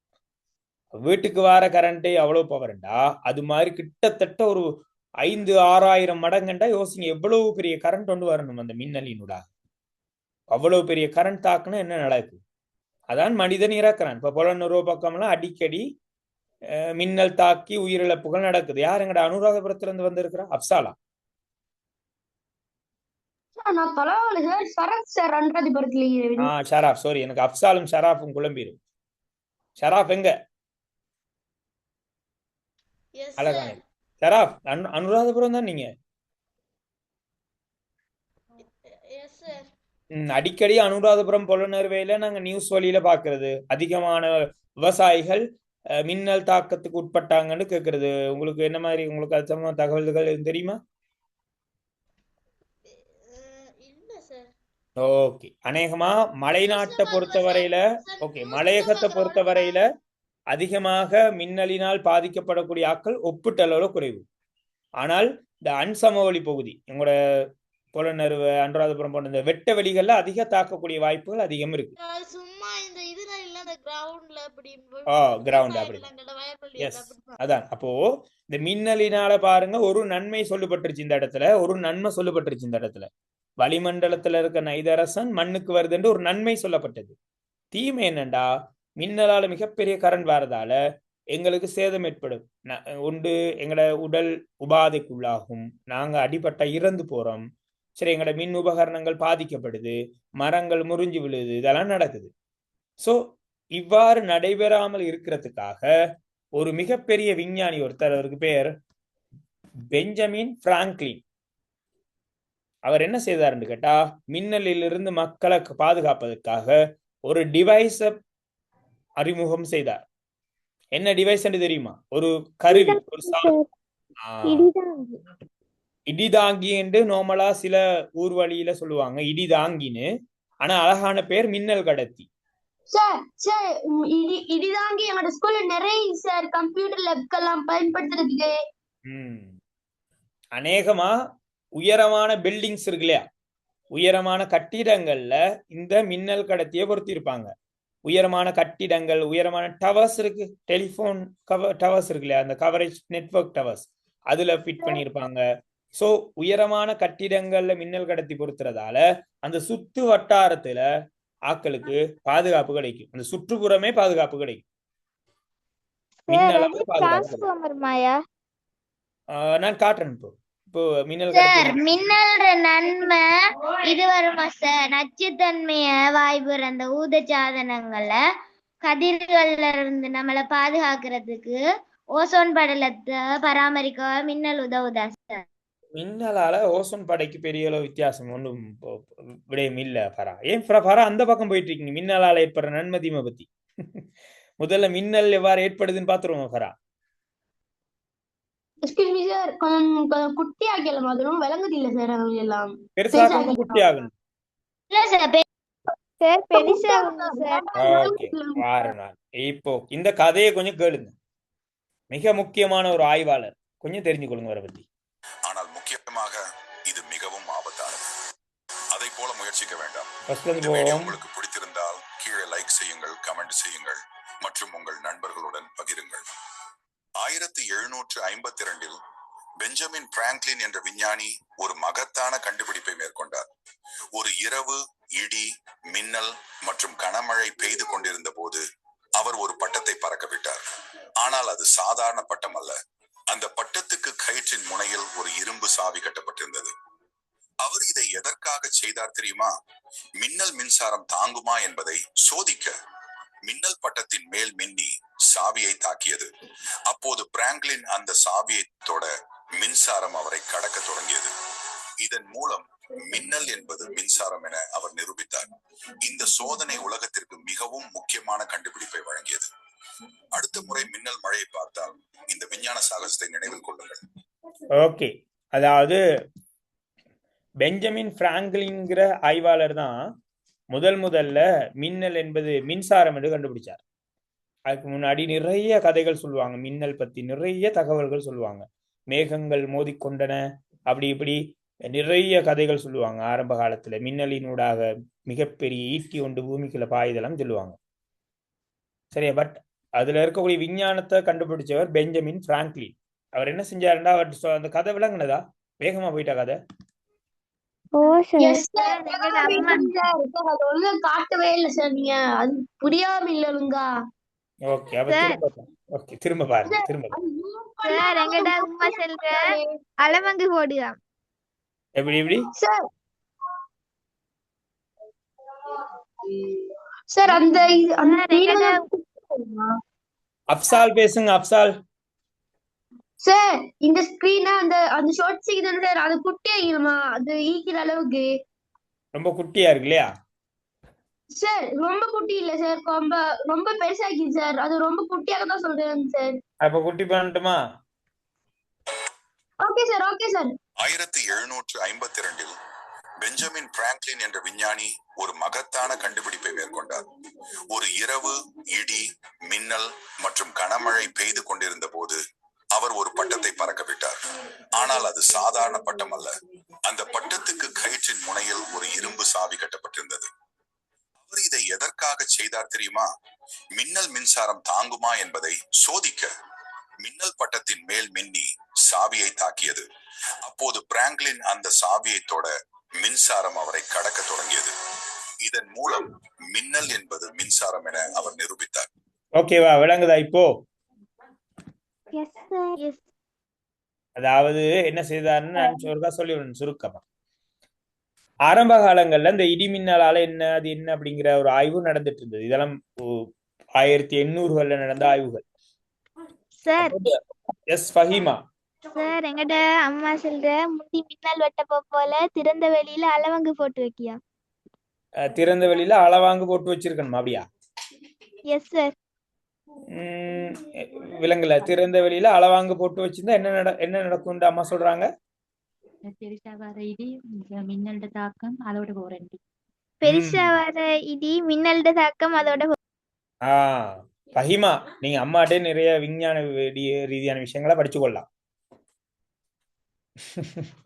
Speaker 3: வீட்டுக்கு வர கரண்ட் எவ்வளவு பவர்ண்டா அது மாதிரி கிட்டத்தட்ட ஒரு 5,000-6,000 மடங்குண்டா யோசிங்க, எவ்வளவு பெரிய கரண்ட் ஒன்று வரணும் அந்த மின்னலினூடா. அவ்வளவு பெரிய கரண்ட் தாக்குனா என்ன நடக்கும்? அதான் மனிதன் இறக்குறான். இப்ப புலனூர்வ பக்கம்லாம் அடிக்கடி மின்னல் தாக்கி உயிரிழப்புகள் நடக்குது. யார் எங்கட அனுராதபுரத்துல இருந்து வந்திருக்கிறா? அப்சாலா. ஷராப், சாரி, எனக்கு அப்சாலும் ஷராஃபும் குழம்பிடும். ஷராப் எங்க? அழகான ஷராப், அனுராதபுரம் தான் நீங்க. அடிக்கடி அனுராதபுரம் புலனறுவையில நாங்க நியூஸ் வழியில பாக்குறது அதிகமான விவசாயிகள் மின்னல் தாக்கத்துக்கு உட்பட்டாங்கன்னு கேக்குறது. உங்களுக்கு என்ன மாதிரி, உங்களுக்கு அது சம்பந்தமான தகவல்கள் தெரியுமா? ஓகே. அநேகமா மலைநாட்டை பொறுத்தவரையில, மலையகத்தை பொறுத்தவரையில அதிகமாக மின்னலினால் பாதிக்கப்படக்கூடிய ஆட்கள் ஒப்பீட்டளவுல குறைவு. ஆனால் இந்த அன்சமவெளி பகுதி, எங்களோட புலனறுவை, அனுராதபுரம் போன்ற இந்த வெட்ட வெளிகள்ல அதிக தாக்கக்கூடிய வாய்ப்புகள் அதிகம் இருக்கு. கிரவுண்ட் அப்படி. அதான். அப்போ இந்த மின்னலினால பாருங்க, ஒரு நன்மை சொல்லப்பட்டுருச்சு இந்த இடத்துல, ஒரு நன்மை சொல்லப்பட்டுருச்சு இந்த இடத்துல. வளிமண்டலத்துல இருக்க நைதரசன் மண்ணுக்கு வருதுன்னு ஒரு நன்மை சொல்லப்பட்டது. தீமை என்னண்டா, மின்னலால மிகப்பெரிய கரண்ட் வரதால எங்களுக்கு சேதம் ஏற்படும். ஒன்று எங்களோட உடல் உபாதைக்குள்ளாகும், நாங்க அடிபட்ட இறந்து போறோம். சரி, எங்களோட மின் உபகரணங்கள் பாதிக்கப்படுது, மரங்கள் முறிஞ்சு விழுது, இதெல்லாம் நடக்குது. சோ இவ்வாறு நடைபெறாமல் இருக்கிறதுக்காக ஒரு மிகப்பெரிய விஞ்ஞானி ஒருத்தர், அவருக்கு பேர் பெஞ்சமின் பிராங்க்லின். அவர் என்ன செய்தார்னு கேட்டா, மின்னலிலிருந்து மக்களை பாதுகாப்பதற்காக ஒரு டிவைஸ அறிமுகம் செய்தார். என்ன டிவைஸ் தெரியுமா? ஒரு கருவி, ஒரு இடிதாங்கி என்று நார்மலா சில ஊர் வழியில சொல்லுவாங்க இடிதாங்கின்னு. ஆனா அழகான பேர் மின்னல் கடத்தி.
Speaker 5: இடிதாங்கி எங்க ஸ்கூல்ல நிறைய சார் கம்ப்யூட்டர் லேப்க்கெல்லாம் பயன்படுத்துறதுக்கு.
Speaker 3: அநேகமா உயரமான பில்டிங்ஸ் இருக்கு இல்லையா, உயரமான கட்டிடங்கள்ல இந்த மின்னல் கடத்தியை பொருத்திருப்பாங்க. உயரமான கட்டிடங்கள், உயரமான டவர்ஸ் இருக்கு, டெலிபோன் டவர்ஸ் இருக்கு இல்லையா, அந்த கவரேஜ் நெட்வொர்க் டவர்ஸ், அதுல ஃபிட் பண்ணியிருப்பாங்க. சோ உயரமான கட்டிடங்கள்ல மின்னல் கடத்தி பொருத்துறதால அந்த சுத்து வட்டாரத்துல ஆட்களுக்கு பாதுகாப்பு கிடைக்கும், அந்த சுற்றுப்புறமே பாதுகாப்பு கிடைக்கும். நான் காட்டுறேன் இப்போ மின்னல்
Speaker 1: நன்மை இது வருமா சார்? நச்சுத்தன்மைய வாய்ப்புற அந்த ஊத சாதனங்கள கதிர்கள்ல இருந்து நம்மளை பாதுகாக்கிறதுக்கு ஓசோன் படலத்தை பராமரிக்க மின்னல் உதவுதா சார்?
Speaker 3: மின்னலால ஓசோன் படைக்கு பெரிய அளவு வித்தியாசம் ஒன்றும் விடயம் இல்ல பரா. ஏன் பரா அந்த பக்கம் போயிட்டு இருக்கீங்க? மின்னலால ஏற்படுற நன்மை தீமை பத்தி முதல்ல மின்னல் எவ்வாறு ஏற்படுதுன்னு பாத்துருவோம் பரா.
Speaker 5: குட்டி ஆகல மாதிரும் விளங்குது இல்ல சார், எல்லாம்
Speaker 3: பெருசாக குட்டி ஆகணும். இப்போ இந்த கதையை கொஞ்சம் கேளுங்க. மிக முக்கியமான ஒரு ஆய்வாளர், கொஞ்சம் தெரிஞ்சு கொள்ளுங்க அவரை பத்தி.
Speaker 6: ஆனால் முக்கியமாக இது மிகவும் ஆபத்தானது. அதை போல முயற்சிக்க வேண்டாம். உங்களுக்கு பிடித்திருந்தால் கீழே லைக் செய்யுங்கள், கமெண்ட் செய்யுங்கள் மற்றும் உங்கள் நண்பர்களுடன் பகிருங்கள். 1752 பெஞ்சமின் பிராங்க்லின் என்ற விஞ்ஞானி ஒரு மகத்தான கண்டுபிடிப்பை மேற்கொண்டார். ஒரு இரவு இடி மின்னல் மற்றும் கனமழை பெய்து கொண்டிருந்த போது அவர் ஒரு பட்டத்தை பறக்க விட்டார். ஆனால் அது சாதாரண பட்டம் அல்ல. அந்த பட்டத்துக்கு கயிற்றின் முனையில் ஒரு இரும்பு சாவி கட்டப்பட்டிருந்தது. அவர் இதை எதற்காக செய்தார் தெரியுமா? மின்னல் மின்சாரம் தாங்குமா என்பதை சோதிக்க. மின்னல் பட்டத்தின் மேல் மின்னி சாவியை தாக்கியது. அப்போது பிராங்க்லின் அந்த சாவியை தொட மின்சாரம் அவரை கடக்க தொடங்கியது. இதன் மூலம் மின்னல் என்பது மின்சாரம் என அவர் நிரூபித்தார். இந்த சோதனை உலகத்திற்கு மிகவும் முக்கியமான கண்டுபிடிப்பை வழங்கியது. அடுத்த முறை மின்னல் மழையை பார்த்தால் இந்த விஞ்ஞான சாகசத்தை நினைவில் கொள்ளுங்கள்.
Speaker 3: ஓகே, அதாவது பெஞ்சமின் பிராங்க்லின்ங்கிற ஆய்வாளர் தான் முதல்ல மின்னல் என்பது மின்சாரம் என்று கண்டுபிடிச்சார். அதுக்கு முன்னாடி நிறைய கதைகள் சொல்லுவாங்க, மின்னல் பத்தி நிறைய தகவல்கள் சொல்லுவாங்க. மேகங்கள் மோதிக்கொண்டன, அப்படி இப்படி நிறைய கதைகள் சொல்லுவாங்க. ஆரம்ப காலத்துல மின்னலினூடாக மிகப்பெரிய ஈட்டி ஒன்று பூமிக்குள்ள பாயுதெல்லாம் சொல்லுவாங்க. சரியா? பட் அதுல இருக்கக்கூடிய விஞ்ஞானத்தை கண்டுபிடிச்சவர் பெஞ்சமின் பிராங்க்லின். அவர் என்ன செஞ்சாருன்னா, அவர் அந்த கதை விளங்குனதா? வேகமா போயிட்டா கதை.
Speaker 5: காட்டவே இல்ல சார், நீங்க அது புரியாம இல்லங்க.
Speaker 3: ஓகே, ஓகே, திரும்ப பாருங்க. திரும்ப
Speaker 2: சார் எங்கட உம்மா செல்ற அளவங்கு போடுயா.
Speaker 3: எப்படி
Speaker 5: சார் அந்த
Speaker 3: அப்சால் பேசுங்க. அப்சால்
Speaker 5: சார், இந்த ஸ்கிரீன் அந்த ஷார்ட் சிக்னல் சார், அது குட்டியாகிடுமா? அது ஈக்கிற அளவுக்கு
Speaker 3: ரொம்ப குட்டியா இருக்கு இல்லையா
Speaker 5: சார்? ரொம்ப குட்டி இல்ல சார், ரொம்ப பெருசாக்கி சார். அது ரொம்ப குட்டியாக தான் சொல்றேன் சார்.
Speaker 3: அப்ப குட்டி பண்ணட்டுமா?
Speaker 5: Okay sir, okay sir.
Speaker 6: 1752 Benjamin Franklin என்ற விஞ்ஞானி ஒரு மகத்தான கண்டுபிடிப்பை மேற்கொண்டார். ஒரு இரவு இடி, மின்னல் மற்றும் கனமழை பெய்து கொண்டிருந்த போது அவர் ஒரு பட்டத்தை பறக்க விட்டார். ஆனால் அது சாதாரண பட்டம் அல்ல. அந்த பட்டத்துக்கு கயிற்றின் முனையில் ஒரு இரும்பு சாவி கட்டப்பட்டிருந்தது. அவர் இதை எதற்காக செய்தார் தெரியுமா? மின்னல் மின்சாரம் தாங்குமா என்பதை சோதிக்க. மின்னல் பட்டத்தின் மேல் மின்னி சாவியை தாக்கியது. அப்போது பிராங்க்லின் அந்த சாவியை தொட மின்சாரம் அவரை கடக்க தொடங்கியது. இதன் மூலம் மின்னல் என்பது மின்சாரம் என அவர் நிரூபித்தார்.
Speaker 3: ஓகேவா? விளங்குதா இப்போ? அதாவது என்ன செய்தாருன்னு நான் சொல்லிவிடணும் சுருக்கமா. ஆரம்ப காலங்கள்ல இந்த இடி மின்னலால என்ன, அது என்ன அப்படிங்கிற ஒரு ஆய்வு நடந்துட்டு இருந்தது. இதெல்லாம் 1800 நடந்த ஆய்வுகள்.
Speaker 2: Sir
Speaker 3: yes Fahima.
Speaker 2: சார் எங்கட அம்மா சொல்ற முந்தி மின்னல் வெட்டப்போ போல திறந்த வெளியில அளவங்கு போட்டு வைக்கியா.
Speaker 3: திறந்த வெளியில அளவாங்கு போட்டு வச்சிருக்கணுமா? அப்படியா?
Speaker 2: Yes sir.
Speaker 3: விலங்குல திறந்த வெளியில அளவாங்கு போட்டு வச்சிருந்தா என்ன நடக்கும் அம்மா சொல்றாங்க?
Speaker 7: பெருசா வர இடி மின்னல்ட தாக்கம் அதோட போறேன்.
Speaker 2: பெருசா வர இடி மின்னல்ட தாக்கம் அதோட.
Speaker 3: ஃபஹீமா, நீங்க அம்மாட்டே நிறைய விஞ்ஞான ரீதியான விஷயங்களை படிச்சு கொள்ளலாம்.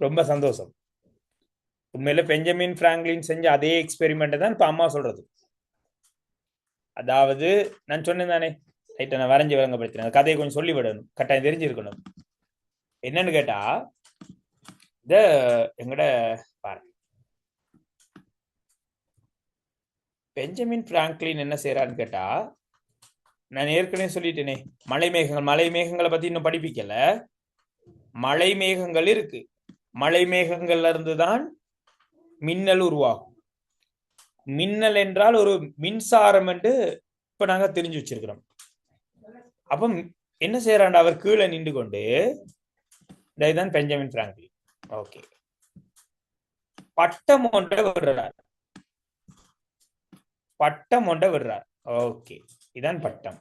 Speaker 3: ரொம்ப சந்தோஷம். உண்மையில பெஞ்சமின் பிராங்க்லின் செஞ்ச அதே எக்ஸ்பெரிமெண்ட் தான் இப்ப அம்மா சொல்றது. அதாவது நான் சொன்னேன் தானே, ரைட்டை நான் வரைஞ்சி விளங்கப்படுத்தினேன். கதையை கொஞ்சம் சொல்லி விடணும், கட்டாயம் தெரிஞ்சிருக்கணும். என்னன்னு கேட்டா, இந்த எங்கட பாருங்க, பெஞ்சமின் பிராங்க்லின் என்ன செய்யறான்னு கேட்டா, நான் ஏற்கனவே சொல்லிட்டேனே, மலை மேகங்களை பத்தி இன்னும் படிப்பிக்கல. மலை மேகங்கள் இருக்கு. மலை மேகங்கள்ல இருந்துதான் மின்னல் உருவாகும். மின்னல் என்றால் ஒரு மின்சாரம் என்று இப்ப நாங்க தெரிஞ்சு வச்சிருக்கிறோம். அப்ப என்ன செய்யறாண்டா, அவர் கீழே நின்று கொண்டு, இதுதான் பெஞ்சமின் பிராங்க்லின். ஓகே, பட்டம் ஒன்றை விடுறார். ஓகே, இதான் பட்டம்.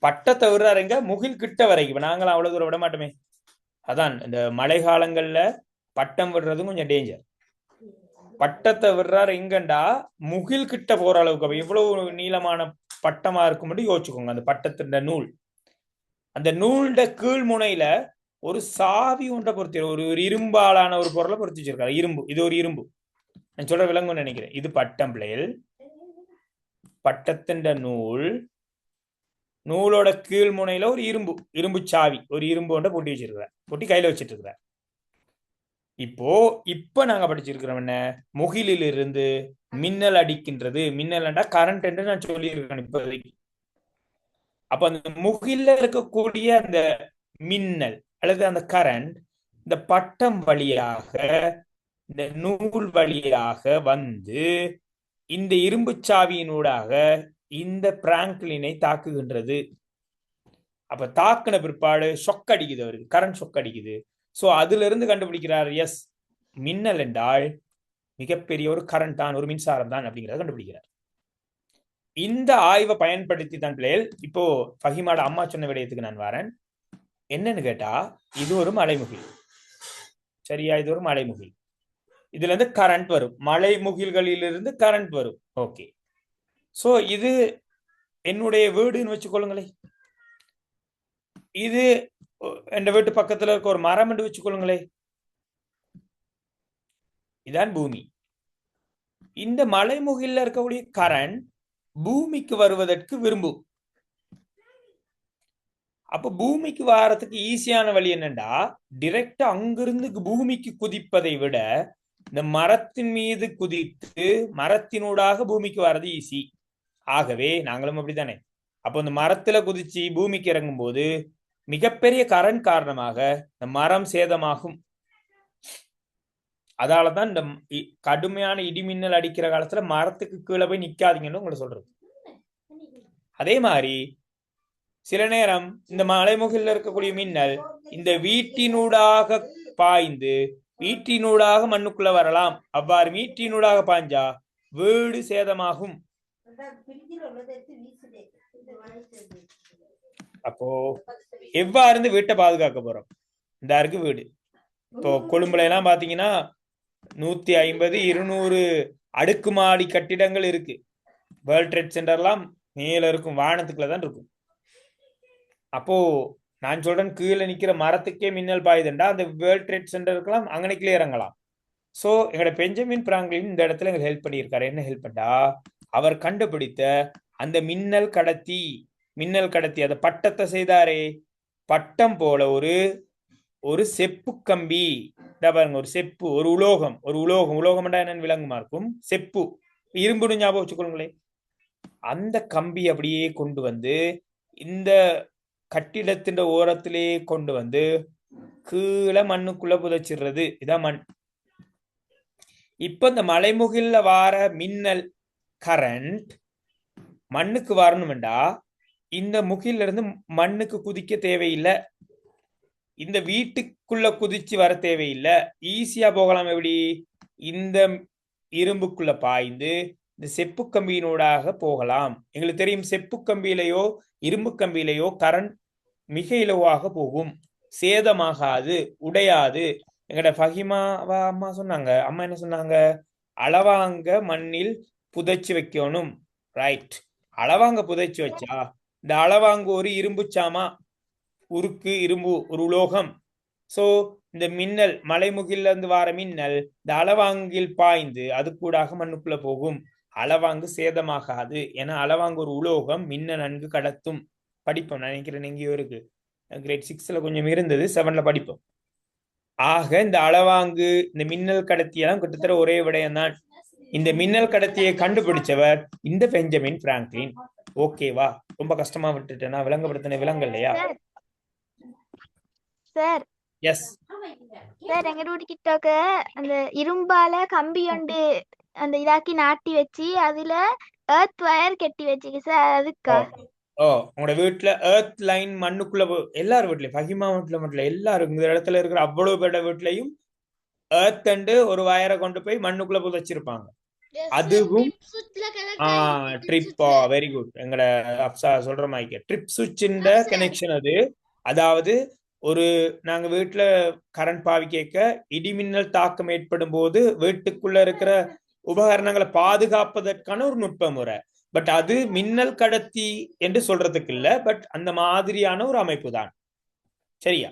Speaker 3: பட்டத்தை விடுறாரு எங்க? முகில் கிட்ட வரைக்கும். நாங்களும் அவ்வளவு தூரம் விட மாட்டோமே. அதான் இந்த மழை காலங்கள்ல பட்டம் விடுறதும் கொஞ்சம் டேஞ்சர். பட்டத்தை விடுறாரு எங்கண்டா, முகில் கிட்ட போற அளவுக்கு. எவ்வளவு நீளமான பட்டமா இருக்கும் யோசிச்சுக்கோங்க. அந்த பட்டத்தின் நூல், அந்த நூல்ட கீழ் முனையில ஒரு சாவி ஒன்றை பொறுத்தி, ஒரு இரும்பாலான ஒரு பொருளை பொறுத்தி வச்சிருக்காரு. இரும்பு, இது ஒரு இரும்பு. நான் சொல்ற விலங்குன்னு நினைக்கிறேன். இது பட்டம் பிள்ளைகள். பட்டத்தின் நூலோட கீழ் முனையில ஒரு இரும்பு சாவி, ஒரு இரும்பு ஒன்றை பூட்டி வச்சிருக்கிறார். பூட்டி கையில வச்சிட்டு இருக்கிறார். இப்ப நாங்க படிச்சிருக்கிறோம் என்ன, முகிலிலிருந்து மின்னல் அடிக்கின்றது. மின்னல்ண்டா கரண்ட் என்று நான் சொல்லியிருக்கேன் இப்போதைக்கு. அப்ப அந்த முகில்ல இருக்கக்கூடிய அந்த மின்னல் அல்லது அந்த கரண்ட் இந்த பட்டம் வழியாக, இந்த நூல் வழியாக வந்து இந்த இரும்பு சாவியினூடாக இந்த பிராங்க்லினை தாக்குகின்றது. அப்ப தாக்குன பிற்பாடு ஷொக் அடிக்குது, அவருக்கு கரண்ட் ஷொக் அடிக்குது. சோ அதுல இருந்து கண்டுபிடிக்கிறார், எஸ் மின்னல் என்றால் மிகப்பெரிய ஒரு கரண்ட் தான், ஒரு மின்சாரம் தான் அப்படிங்கிறத கண்டுபிடிக்கிறார். இந்த ஆய்வை பயன்படுத்தி தான் பிள்ளைகள் இப்போ ஃபஹிமாட அம்மா சொன்ன விடயத்துக்கு நான் வரேன். என்னன்னு கேட்டா, இது ஒரு மலைமுகில், சரியா? இது ஒரு மலைமுகில். இதுல இருந்து கரண்ட் வரும், மலைமுகில்களிலிருந்து கரண்ட் வரும். ஓகே, சோ இது என்னுடைய வீடுன்னு வச்சுக்கொள்ளுங்களேன். இது என் வீட்டு பக்கத்துல இருக்க ஒரு மரம் என்று வச்சுக்கொள்ளுங்களேன். இதான் பூமி. இந்த மலைமுகில்ல இருக்கக்கூடிய கரண்ட் பூமிக்கு வருவதற்கு விரும்பும். அப்ப பூமிக்கு வாரத்துக்கு ஈஸியான வழி என்னண்டா, டிரெக்டா அங்கிருந்து பூமிக்கு குதிப்பதை விட இந்த மரத்தின் மீது குதித்து மரத்தினூடாக பூமிக்கு வர்றது ஈஸி. ஆகவே நாங்களும் அப்படித்தானே. அப்போ இந்த மரத்துல குதிச்சு பூமிக்கு இறங்கும் போது மிகப்பெரிய கரண்ட் காரணமாக இந்த மரம் சேதமாகும். அதாலதான் இந்த கடுமையான இடிமின்னல் அடிக்கிற காலத்துல மரத்துக்கு கீழே போய் நிக்காதீங்கன்னு உங்களை சொல்றது. அதே மாதிரி சில நேரம் இந்த மலைமுகில்ல இருக்கக்கூடிய மின்னல் இந்த வீட்டினூடாக பாய்ந்து வீட்டினூடாக மண்ணுக்குள்ள வரலாம். அவ்வாறு வீட்டினூடாக பாய்ஞ்சா வீடு சேதமாகும். அப்போ எவ்வாறு இருந்து வீட்டை பாதுகாக்க போறோம்? இந்த இருக்கு வீடு. இப்போ கொழும்புல எல்லாம் பாத்தீங்கன்னா 150, 200 அடுக்குமாடி கட்டிடங்கள் இருக்கு. வேர்ல்ட் ட்ரேட் சென்டர்லாம் மேல இருக்கும், வானத்துக்குள்ள தான் இருக்கும். அப்போ நான் சொல்றேன், கீழே நிக்கிற மரத்துக்கே மின்னல் பாயுதுண்டா அந்த வேர்ல்ட் ட்ரேட் சென்டர் இருக்கலாம், அங்கனைக்குள்ளே இறங்கலாம். சோ எங்களோட பெஞ்சமின் பிராங்க்லின் இந்த இடத்துல எங்களுக்கு ஹெல்ப் பண்ணியிருக்காரு. என்ன ஹெல்ப் பண்ணா, அவர் கண்டுபிடித்த அந்த மின்னல் கடத்தி அந்த பட்டத்தை செய்தாரே, பட்டம் போல ஒரு செப்பு கம்பி, பாருங்க, ஒரு செப்பு, ஒரு உலோகம் என்னன்னு விளங்குமா இருக்கும். செப்பு, இரும்புன்னு ஞாபகம் வச்சுக்கொள்ளுங்களேன். அந்த கம்பி அப்படியே கொண்டு வந்து இந்த கட்டிடத்தின் ஓரத்திலே கொண்டு வந்து கீழே மண்ணுக்குள்ள புதைச்சிடுறது. இதான் மண். இப்ப இந்த மலைமுகில்ல வார மின்னல் கரண்ட் மண்ணுக்கு வரணும்டா இந்த முகில்ல இருந்து மண்ணுக்கு குதிக்க தேவையில்லை, இந்த வீட்டுக்குள்ள குதிச்சு வர தேவையில்லை, ஈஸியா போகலாம். எப்படி? இந்த இரும்புக்குள்ள பாய்ந்து இந்த செப்பு கம்பியினூடாக போகலாம். எங்களுக்கு தெரியும், செப்பு கம்பியிலையோ இரும்பு கம்பியிலையோ கரண்ட் மிக இலவாக போகும், சேதமாகாது, உடையாது. எங்கட ஃபஹிமாவா அம்மா சொன்னாங்க, அம்மா என்ன சொன்னாங்க, அளவாங்க மண்ணில் புதைச்சு வைக்கணும். ரைட், அளவாங்க புதைச்சு வச்சா இந்த அளவாங்க ஒரு இரும்பு சாமா, உருக்கு, இரும்பு, ஒரு உலோகம். சோ இந்த மின்னல் மலைமுகில்ல இருந்து வார மின்னல் இந்த அளவாங்கில் பாய்ந்து அது கூடாக மண்ணுக்குள்ள போகும். அளவாங்கு சேதமாகாது, ஏன்னா அளவாங்க ஒரு உலோகம், மின்ன நன்கு கடத்தும். படிப்போம் நினைக்கிறேன், எங்கேயோ இருக்கு, கிரேட் 6ல கொஞ்சம் இருந்தது, 7ல படிப்போம். ஆக இந்த அளவாங்கு இந்த மின்னல் கடத்தியெல்லாம் கிட்டத்தட்ட ஒரே விடயம் தான். இந்த மின்னல் கடத்தியை கண்டுபிடிச்சவர் இந்த பெஞ்சமின் பிராங்க்லின். ஓகேவா? ரொம்ப கஷ்டமா விட்டுட்டேன்னா விளங்கப்படுத்தின விலங்கு இல்லையா?
Speaker 2: சார்
Speaker 3: எஸ்
Speaker 2: சார், எங்க வீட்டு கிட்டக்க அந்த இரும்பால கம்பி ஒன்று அந்த இதாக்கி நாட்டி வச்சு அதுல எர்த் வயர் கட்டி வச்சுக்கு சார். அதுக்கா?
Speaker 3: உங்களோட வீட்டுல எர்த் லைன் மண்ணுக்குள்ள எல்லாரும் வீட்லயும், ஃபஹிமா வீட்டுல மட்டும் எல்லாரும் இந்த இடத்துல இருக்கிற அவ்வளவு பேட வீட்லயும் எர்த் அண்டு ஒரு வயரை கொண்டு போய் மண்ணுக்குள்ள புதைச்சிருப்பாங்க. அதுவும் ட்ரிப், வெரி குட், எங்கட அப்சா சொல்ற மாதிரி ட்ரிப் சுவிட்ச் கனெக்ஷன். அதாவது நாங்க வீட்டுல கரண்ட் பாவி கேட்க இடிமின்னல் தாக்கம் ஏற்படும் போது வீட்டுக்குள்ள இருக்கிற உபகரணங்களை பாதுகாப்பதற்கான ஒரு நுட்ப முறை. பட் அது மின்னல் கடத்தி என்று சொல்றதுக்கு இல்ல, பட் அந்த மாதிரியான ஒரு அமைப்பு தான். சரியா?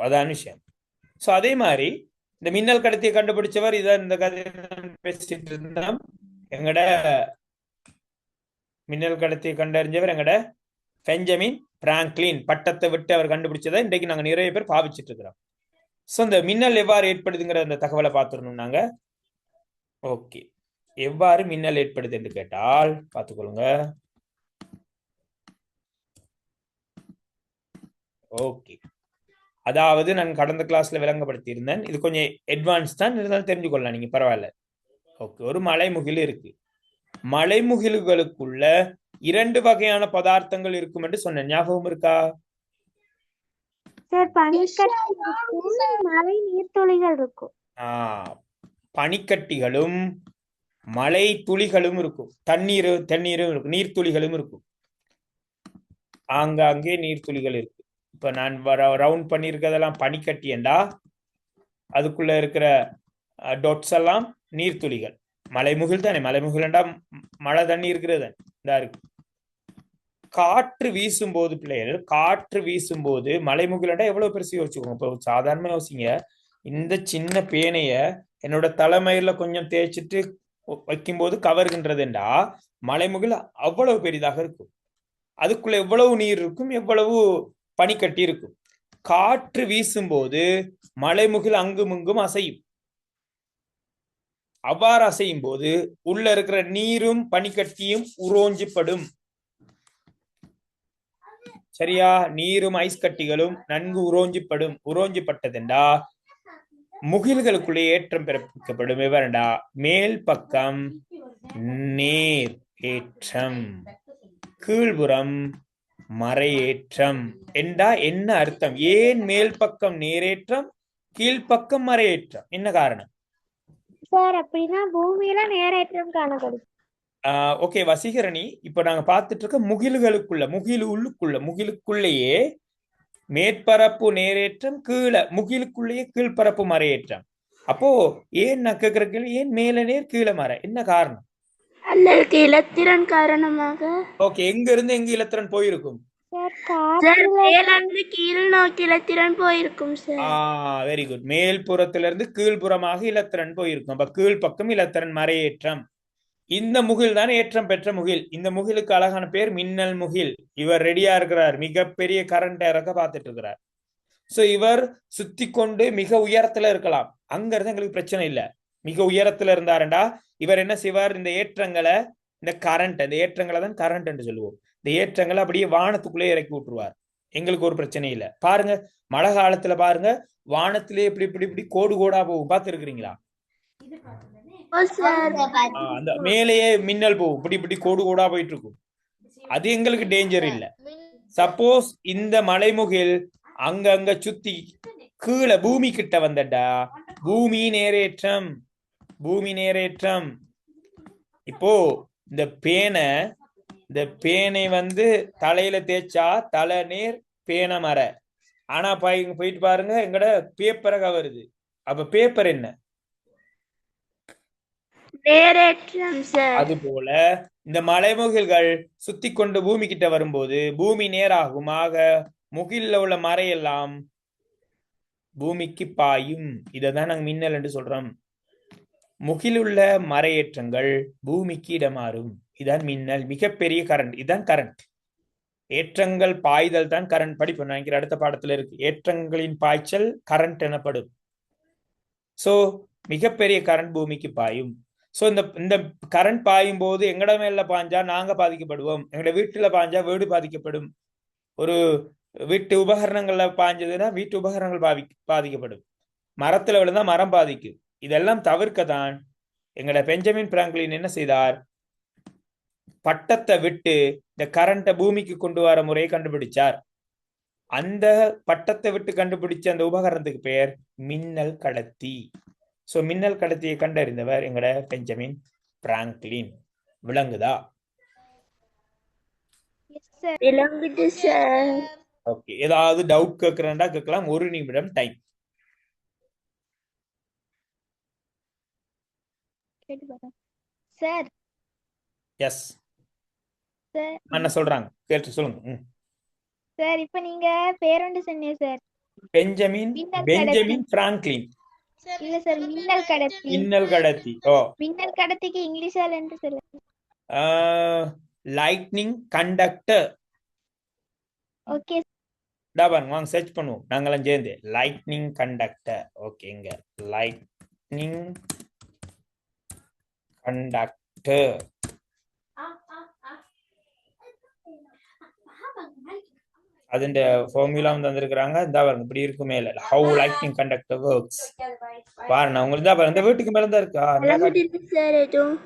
Speaker 3: அதான் விஷயம். சோ அதே மாதிரி இந்த மின்னல் கடத்தியை கண்டுபிடிச்சவர் இதான் இந்த கதை பேசிட்டு இருந்தா. எங்கட மின்னல் கடத்தியை கண்டறிஞ்சவர் எங்கட பெஞ்சமின் பிராங்க்லின். பட்டத்தை விட்டு அவர் கண்டுபிடிச்சதை இன்றைக்கு நாங்க நிறைய பேர் பாவிச்சிட்டு இருக்கிறோம். சோ இந்த மின்னல் எவ்வாறு ஏற்படுதுங்கிற அந்த தகவலை பார்த்துடணும் நாங்க. ஓகே, எவ்வாறு மின்னல் ஏற்படுது என்று கேட்டால் பார்த்துக்கொள்ளுங்க. ஓகே, அதாவது நான் கடந்த கிளாஸ்ல விளங்கப்படுத்தி இருந்தேன். இது கொஞ்சம் அட்வான்ஸ் தான், இருந்தாலும் தெரிஞ்சுக்கொள்ளலாம் நீங்க, பரவாயில்ல. ஓகே, ஒரு மலைமுகில் இருக்கு. மலைமுகில்களுக்குள்ள 2 வகையான பதார்த்தங்கள் இருக்கும் என்று சொன்னேன், ஞாபகம் இருக்கா?
Speaker 5: சார் பனிக்கட்டி மழை நீர்த்துளிகள் இருக்கும்.
Speaker 3: பனிக்கட்டிகளும் மழை துளிகளும் இருக்கும். தண்ணீரும் இருக்கும், நீர்த்துளிகளும் இருக்கும். ஆங்காங்கே நீர்த்துளிகள் இருக்கு. இப்ப நான் ரவுண்ட் பண்ணிருக்கிறதெல்லாம் பனிக்கட்டி என்றா, அதுக்குள்ள இருக்கிற டொட்ஸ் எல்லாம் நீர்த்துளிகள். மலைமுகில் தானே, மலைமுகில் என்றா மழை தண்ணி இருக்கிறது இதா இருக்கு. காற்று வீசும் போது பிள்ளைகள், காற்று வீசும் போது மலைமுகில் என்றா எவ்வளவு பெருசு யோசிச்சுக்கோங்க. இப்போ சாதாரணமா யோசிங்க, இந்த சின்ன பேனைய என்னோட தலைமையில கொஞ்சம் தேய்ச்சிட்டு வைக்கும்போது கவர்கின்றதுண்டா, மலைமுகில் அவ்வளவு பெரிதாக இருக்கும். அதுக்குள்ள எவ்வளவு நீர் இருக்கும், எவ்வளவு பனிக்கட்டி இருக்கும். காற்று வீசும்போது மலைமுகில் அங்கும் இங்கும் அசையும். அவ்வாறு அசையும் போது உள்ள இருக்கிற நீரும் பனிக்கட்டியும் உரோஞ்சிப்படும். சரியா? நீரும் ஐஸ் கட்டிகளும் நன்கு உரோஞ்சிப்படும். உரோஞ்சிப்பட்டதுண்டா முகில்களுக்குள்ளே ஏற்றம் பிறப்பிக்கப்படும். எவரண்டா மேல் பக்கம் நேர் ஏற்றம், கீழ்புறம் மறையேற்றம் என்றா என்ன அர்த்தம்? ஏன் மேல் பக்கம் நேரேற்றம், கீழ்பக்கம் மறையேற்றம்? என்ன காரணம்?
Speaker 5: சார் அப்படின்னா பூமியில நேரேற்றம் காணப்படும்.
Speaker 3: ஓகே வசீகரணி, இப்ப நாங்க பார்த்துட்டு இருக்க முகில்களுக்குள்ள, முகிலுக்குள்ளேயே மேற்பரப்பு நேரேற்றம், கீழே முகிலுக்குள்ளேயே கீழ்பரப்பு மறையேற்றம். அப்போ ஏன் நான் கேட்கிற கேள்வி, ஏன் மேல நேர் கீழே மறை, என்ன காரணம்?
Speaker 5: அல்லது இலத்திரன் காரணமாக.
Speaker 3: ஓகே, எங்க இருந்து எங்க இலத்திரன் போயிருக்கும்?
Speaker 5: கீழ் நோக்கி இலத்திரன் போயிருக்கும் சார்.
Speaker 3: Very good. மேல் புறத்திலிருந்து கீழ்புறமாக இலத்திரன் போயிருக்கும். அப்ப கீழ்பக்கம் இலத்திரன் மறையேற்றம். இந்த முகில் தான் ஏற்றம் பெற்ற முகில். இந்த முகிலுக்கு அழகான பேர் மின்னல் முகில். இவர் ரெடியா இருக்கிறார், மிகப்பெரிய கரண்ட் இறக்க பார்த்துட்டு இருக்கிறார். சோ இவர் சுத்தி கொண்டு மிக உயரத்துல இருக்கலாம், அங்க இருந்து எங்களுக்கு பிரச்சனை இல்லை. மிக உயரத்துல இருந்தாருண்டா இவர் என்ன செய்வார், இந்த ஏற்றங்களை, இந்த கரண்ட், இந்த ஏற்றங்களை தான் கரண்ட் என்று சொல்லுவோம், இந்த ஏற்றங்களை அப்படியே வானத்துக்குள்ளே இறக்கி விட்டுருவார். எங்களுக்கு ஒரு பிரச்சனை இல்லை. பாருங்க, மழை காலத்துல பாருங்க, வானத்திலே இப்படி இப்படி இப்படி கோடு கோடா போகும், பார்த்து இருக்கிறீங்களா? அந்த மேலேயே மின்னல் போகும், இப்படி இப்படி கோடு கோடா போயிட்டு இருக்கும். அது எங்களுக்கு டேஞ்சர் இல்ல. சப்போஸ் இந்த மலைமுகில் அங்க சுத்தி கீழே பூமி கிட்ட வந்தடா, பூமி நேரேற்றம், பூமி நேரேற்றம். இப்போ இந்த பேனை தலையில தேய்ச்சா தலை நேர், பேனை மர. ஆனா போயிட்டு பாருங்க, எங்கட பேப்பரை கவருது. அப்ப பேப்பர் என்ன? அது போல இந்த மலைமுகில்கள் சுத்தி கொண்டு பூமி கிட்ட வரும்போது பூமி நேராகும். ஆக முகில்ல உள்ள மறையெல்லாம் பூமிக்கு பாயும். இதைதான் நாங்க மின்னல் என்று சொல்றோம். முகிலுள்ள மறையேற்றங்கள் பூமிக்கு இடமாறும். இதான் மின்னல், மிகப்பெரிய கரண்ட். இதான் கரண்ட். ஏற்றங்கள் பாய்தல் தான் கரண்ட். படிப்போம், நினைக்கிற அடுத்த பாடத்துல இருக்கு. ஏற்றங்களின் பாய்ச்சல் கரண்ட் எனப்படும். சோ மிகப்பெரிய கரண்ட் பூமிக்கு பாயும். சோ இந்த கரண்ட் பாயும் போது எங்கட மேல பாஞ்சா நாங்க பாதிக்கப்படுவோம், எங்கட வீட்டுல பாஞ்சா வீடு பாதிக்கப்படும், ஒரு வீட்டு உபகரணங்கள்ல பாஞ்சதுன்னா வீட்டு உபகரணங்கள் பாதிக்கப்படும், மரத்துல விழுந்தா மரம் பாதிக்கும். இதெல்லாம் தவிர்க்கத்தான் எங்கட பெஞ்சமின் பிராங்க்லின் என்ன செய்தார், பட்டத்தை விட்டு இந்த கரண்ட பூமிக்கு கொண்டு வர முறையை கண்டுபிடிச்சார். அந்த பட்டத்தை விட்டு கண்டுபிடிச்ச அந்த உபகரணத்துக்கு பெயர் மின்னல் கடத்தி. சோ மின்னல் கடத்தியை கண்டறிந்தவர் எங்கட பெஞ்சமின் பிராங்க்லின். விளங்குதா? ஓகே, ஏதாவது டவுட் கேட்கிறேன்டா கேட்கலாம். 1 நிமிடம் டைம்.
Speaker 2: சார்
Speaker 3: எஸ், என்ன சொல்றாங்க கேட்டு சொல்லுங்க.
Speaker 2: சார் இப்ப நீங்க பேரொண்டு சொன்னீங்க சார்,
Speaker 3: பெஞ்சமின் பிராங்க்லின்.
Speaker 2: இல்ல சார், மின்னல் கடத்தி.
Speaker 3: மின்னல் கடத்தி.
Speaker 2: மின்னல் கடத்திக்கு இங்கிலீஷால என்ன சொல்லுங்க?
Speaker 3: Lightning conductor.
Speaker 2: ஓகே.
Speaker 3: பாருங்க வாங்க சர்ச் பண்ணுவோம் நாங்களாம் சேர்ந்து லைட்னிங் கண்டக்டர். ஓகேங்க, லைட்னிங் கண்டக்டர். അതിന്റെ ഫോർമുല തന്നിருக்கிறாங்க. இந்த பாருங்க இப்படி இருக்கு மேல how lightning conductor works. பாருங்க உங்களுக்கு தான் பாருங்க இந்த வீட்டுக்கு மேல தான் இருக்கா.
Speaker 5: சார் எதுவும்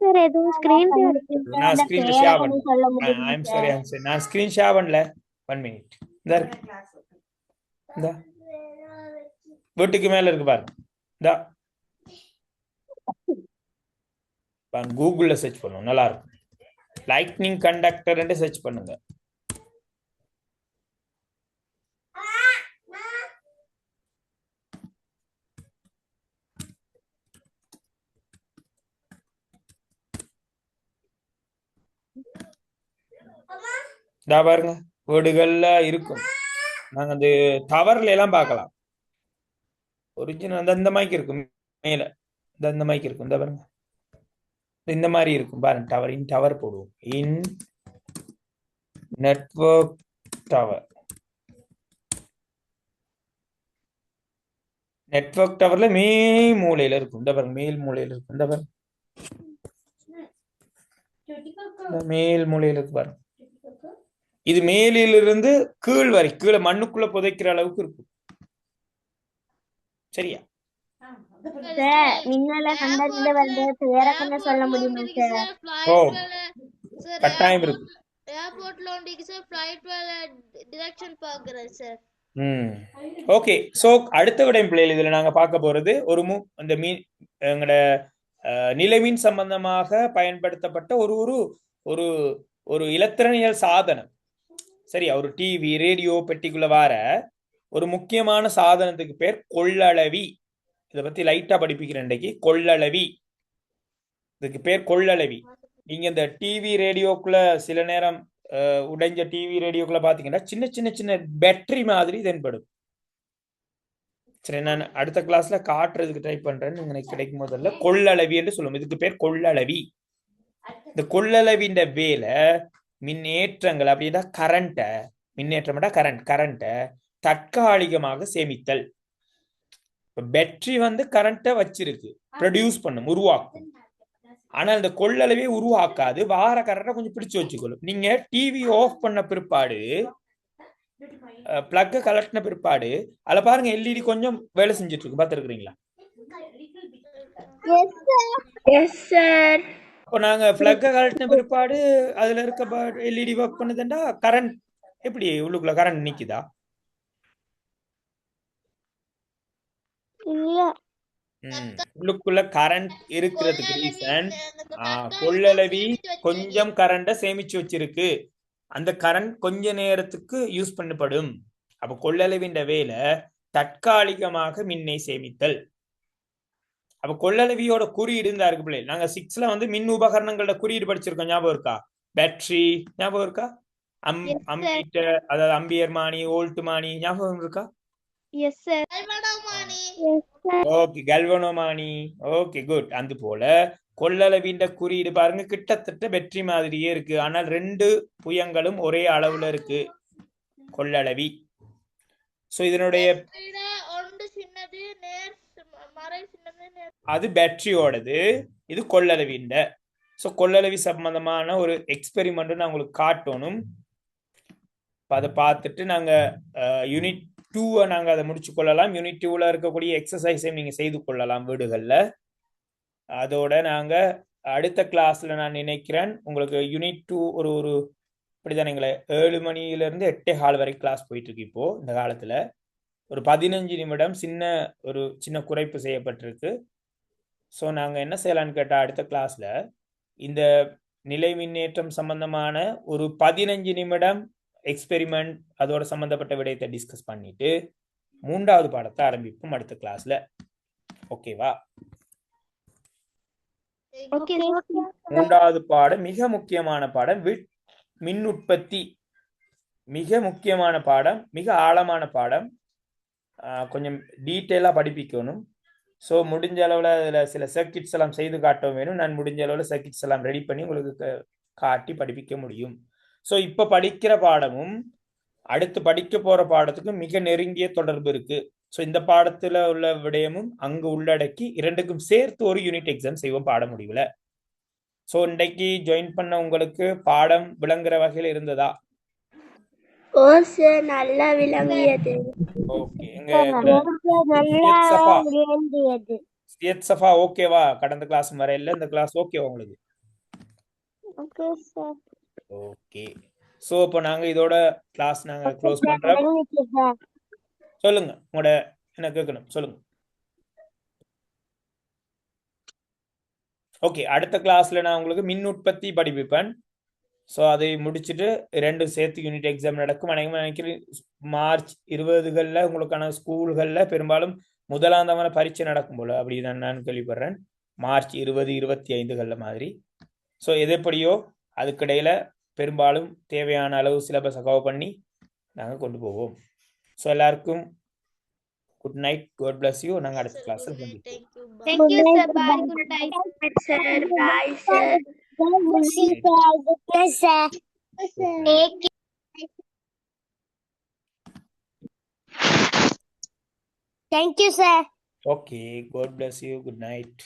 Speaker 1: சார் எதுவும் ஸ்கிரீன்
Speaker 3: நான் ஸ்கிரீன்ல ஷேர் பண்ணேன். ஐ அம் சாரி நான் ஸ்கிரீன் ஷேர் பண்ணல. 1 மினிட். இந்த வீட்டுக்கு மேல இருக்கு பாருங்க. இந்த பாருங்க கூகுள்ல சர்ச் பண்ணுங்க நல்லா இருக்கும். லைட்னிங் கண்டக்டர் என்று சர்ச் பண்ணுங்க. பாருங்க வீடுகள்ல இருக்கும். நாங்க அந்த டவர்ல எல்லாம் பார்க்கலாம். ஒரிஜினல் அந்த மைக் இருக்கும் மேல இந்த மைக் இருக்கும். இந்த பாருங்க இந்த மாதிரி இருக்கும் பாருங்க. டவர் போடுவோம். இன் நெட்வொர்க் டவர். நெட்வொர்க் டவர்ல மேல் மூலையில இருக்கும். இந்த பாருங்க மேல் மூலையில இருக்கும். இந்த பாருங்க மேல் மூலையில இருக்கு பாருங்க. இது மேலிலிருந்து கீழ் வரை கீழே மண்ணுக்குள்ள புதைக்கிற அளவுக்கு இருக்கும். சரியா?
Speaker 1: சொல்ல முடியுமா சார்?
Speaker 3: ஓ கட்டாயம் இருக்கு.
Speaker 4: ஏர்போர்ட்ல ஒண்டிக்கு சார் ஃளைட் வேல டைரக்ஷன் பாக்குறேன் சார்.
Speaker 3: ஓகே சோ அடுத்த விடயம் பிள்ளைகள் இதுல நாங்க பார்க்க போறது ஒரு அந்த எங்கட நிலவின் சம்பந்தமாக பயன்படுத்தப்பட்ட ஒரு ஒரு ஒரு ஒரு இலத்திரனியல் சாதனம். சரியா? ஒரு டிவி ரேடியோ பெட்டிக்குள்ள வர ஒரு முக்கியமான சாதனத்துக்கு பேர் கொள்ளளவி. இதை பத்தி லைட்டா படிப்பிக்கிறேன் இன்றைக்கு. கொள்ளளவி, இதுக்கு பேர் கொள்ளளவி. நீங்க இந்த டிவி ரேடியோக்குள்ள சில நேரம் உடைஞ்ச டிவி ரேடியோக்குள்ள பாத்தீங்கன்னா சின்ன சின்ன சின்ன பேட்டரி மாதிரி தென்படும். சரி, நான் அடுத்த கிளாஸ்ல காட்டுறதுக்கு ட்ரை பண்றேன்னு எனக்கு கிடைக்கும் போதல்ல கொள்ளளவி என்று சொல்லுவோம். இதுக்கு பேர் கொள்ளளவி. இந்த கொள்ளளவின் வேலை மின்னேற்றங்கள் அப்படின்னா கரண்ட மின்னேற்றம்டா கரண்ட தற்காலிகமாக சேமித்தல். பேட்டரி கரண்ட வச்சிருக்கு, ப்ரொடியூஸ் பண்ணும், உருவாக்கும். ஆனால் இந்த கொள்ளளவே உருவாக்காது. வார கரண்ட கொஞ்சம் பிடிச்சு வச்சுக்கொள்ளும். நீங்க டிவி ஆஃப் பண்ண பிற்பாடு பிளக்க கலட்டின பிற்பாடு அதுல பாருங்க எல்இடி கொஞ்சம் வேலை செஞ்சுட்டு இருக்கு. பாத்துருக்கீங்களா? இப்போ நாங்க பிளக்க கலட்டின பிற்பாடு அதுல இருக்க எல்இடி ஒர்க் பண்ணுதுண்டா கரண்ட் எப்படி உள்ளுக்குள்ள கரண்ட் நிக்குதா? உள்ளுக்குள்ள கரண்ட் இருக்கிறதுக்கு ரீசன் கொள்ளளவி கொஞ்சம் கரண்ட சேமிச்சு வச்சிருக்கு. அந்த கரண்ட் கொஞ்ச நேரத்துக்கு யூஸ் பண்ணப்படும். அப்ப கொள்ளளவின் வேலை தற்காலிகமாக மின்னை சேமித்தல். அப்ப கொள்ளளவியோட குறியீடு இருந்தா இருக்கு பிள்ளை. நாங்க 6ல மின் உபகரணங்களோட குறியீடு படிச்சிருக்கோம். ஞாபகம் இருக்கா? பேட்டரி ஞாபகம் இருக்கா? அம்மீட்டர், அதாவது அம்பியர் மானி, வோல்ட் மானி ஞாபகம் இருக்கா? ஓகே, கல்வனோமானி. Okay good. அது போல கொள்ளளவின் குறியீடு பாருங்க கிட்டத்தட்ட பேட்டரி மாதிரியே இருக்கு. ஆனால் 2 புயங்களும் ஒரே அளவுல இருக்கு. கொள்ளளவி. சோ இதனுடைய அது பேட்டரியோடது, இது கொள்ளளவின். சோ கொள்ளளவி சம்பந்தமான ஒரு எக்ஸ்பெரிமெண்ட் நான் உங்களுக்கு காட்டணும். அதை பார்த்துட்டு நாங்க யூனிட் 2 நாங்க அதை முடிச்சு கொள்ளலாம். யூனிட் 2ல இருக்கக்கூடிய எக்ஸசைஸை நீங்க செய்து கொள்ளலாம் வீடுகள்ல. அதோட நாங்க அடுத்த கிளாஸ்ல நான் நினைக்கிறேன் உங்களுக்கு யூனிட் 2 ஒரு இப்படிதானே 7 மணியிலிருந்து 8:15 வரை கிளாஸ் போயிட்டு இருக்கு. இப்போ இந்த காலத்துல ஒரு 15 நிமிடம் சின்ன குறைப்பு செய்யப்பட்டிருக்கு. ஸோ நாங்க என்ன செய்யலாம்னு கேட்டா அடுத்த கிளாஸ்ல இந்த நிலை மின்னேற்றம் சம்பந்தமான ஒரு 15 நிமிடம் எக்ஸ்பெரிமெண்ட் அதோட சம்பந்தப்பட்ட விடயத்தை டிஸ்கஸ் பண்ணிட்டு 3வது பாடத்தை ஆரம்பிப்போம் அடுத்த கிளாஸ்ல. ஓகேவா? 3வது பாடம் மிக முக்கியமான பாடம், மின் உற்பத்தி. மிக முக்கியமான பாடம், மிக ஆழமான பாடம். கொஞ்சம் டீட்டெயிலா படிப்பிக்கணும். ஸோ முடிஞ்ச அளவில் அதில் சில சர்க்கிட்ஸ் எல்லாம் செய்து காட்ட வேணும். நான் முடிஞ்ச அளவில் சர்க்கிட்ஸ் எல்லாம் ரெடி பண்ணி உங்களுக்கு காட்டி படிப்பிக்க முடியும். ஸோ இப்போ படிக்கிற பாடமும் அடுத்து படிக்க போற பாடத்துக்கு மிக நெருங்கிய தொடர்பு இருக்கு. ஸோ இந்த பாடத்துல உள்ள விடயமும் அங்கு உள்ளடக்கி இரண்டுக்கும் சேர்த்து ஒரு யூனிட் எக்ஸாம் செய்வோம் பாட முடிவுல. ஸோ இன்றைக்கு ஜாயின் பண்ண உங்களுக்கு பாடம் விளங்குற வகையில் இருந்ததா?
Speaker 5: ஓ சார், நல்லா விளங்கியது.
Speaker 3: ஓகே, எங்க
Speaker 1: சஃபா
Speaker 3: ஓகேவா? கடந்த கிளாஸ் வரையில இந்த கிளாஸ் ஓகேவா உங்களுக்கு?
Speaker 1: Okay sir.
Speaker 3: ஓகே, ஸோ இப்போ நாங்க இதோட கிளாஸ் நாங்க க்ளோஸ் பண்றோம். சொல்லுங்க, உங்களோட என்ன கேட்கணும் சொல்லுங்க. ஓகே, அடுத்த கிளாஸ்ல நான் உங்களுக்கு மின் உற்பத்தி படிப்பிப்பேன். ஸோ அதை முடிச்சுட்டு 2 சேர்த்து யூனிட் எக்ஸாம் நடக்கும். நினைக்கிறேன் மார்ச் 20களில் உங்களுக்கான ஸ்கூல்களில் பெரும்பாலும் முதலாந்தமான பரீட்சை நடக்கும் போல, அப்படி நான் கேள்விப்படுறேன். மார்ச் 20, 25களில் மாதிரி. ஸோ எது எப்படியோ அதுக்கிடையில் பெரும்பாலும் தேவையான அளவு சிலபஸை கவர் பண்ணி நாங்கள் கொண்டு போவோம். ஸோ எல்லாருக்கும் good night, God bless you. நாங்கள் அடுத்த கிளாஸில் சந்திப்போம்.
Speaker 2: Thank you, sir. Bye. Good night.
Speaker 5: Sir, bye sir.
Speaker 1: Thank you, sir.
Speaker 3: Okay, God bless you. Good night.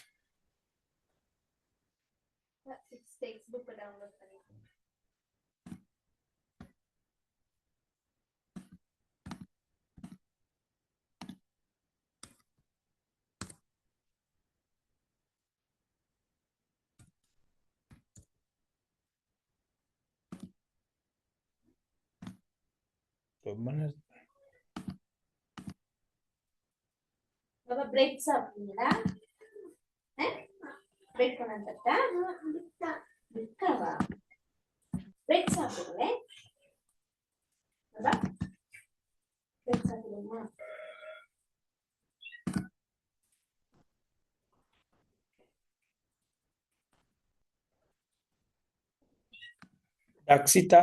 Speaker 3: ரொம்ப நேரம்
Speaker 8: பிரேக் சாப்பிட்டீங்களா? பிரேக் பண்ணட்டா? பிரேக் சாப்பிடுங்களேன். பிரேக் சாப்பிடுமா?
Speaker 3: தக்ஷிதா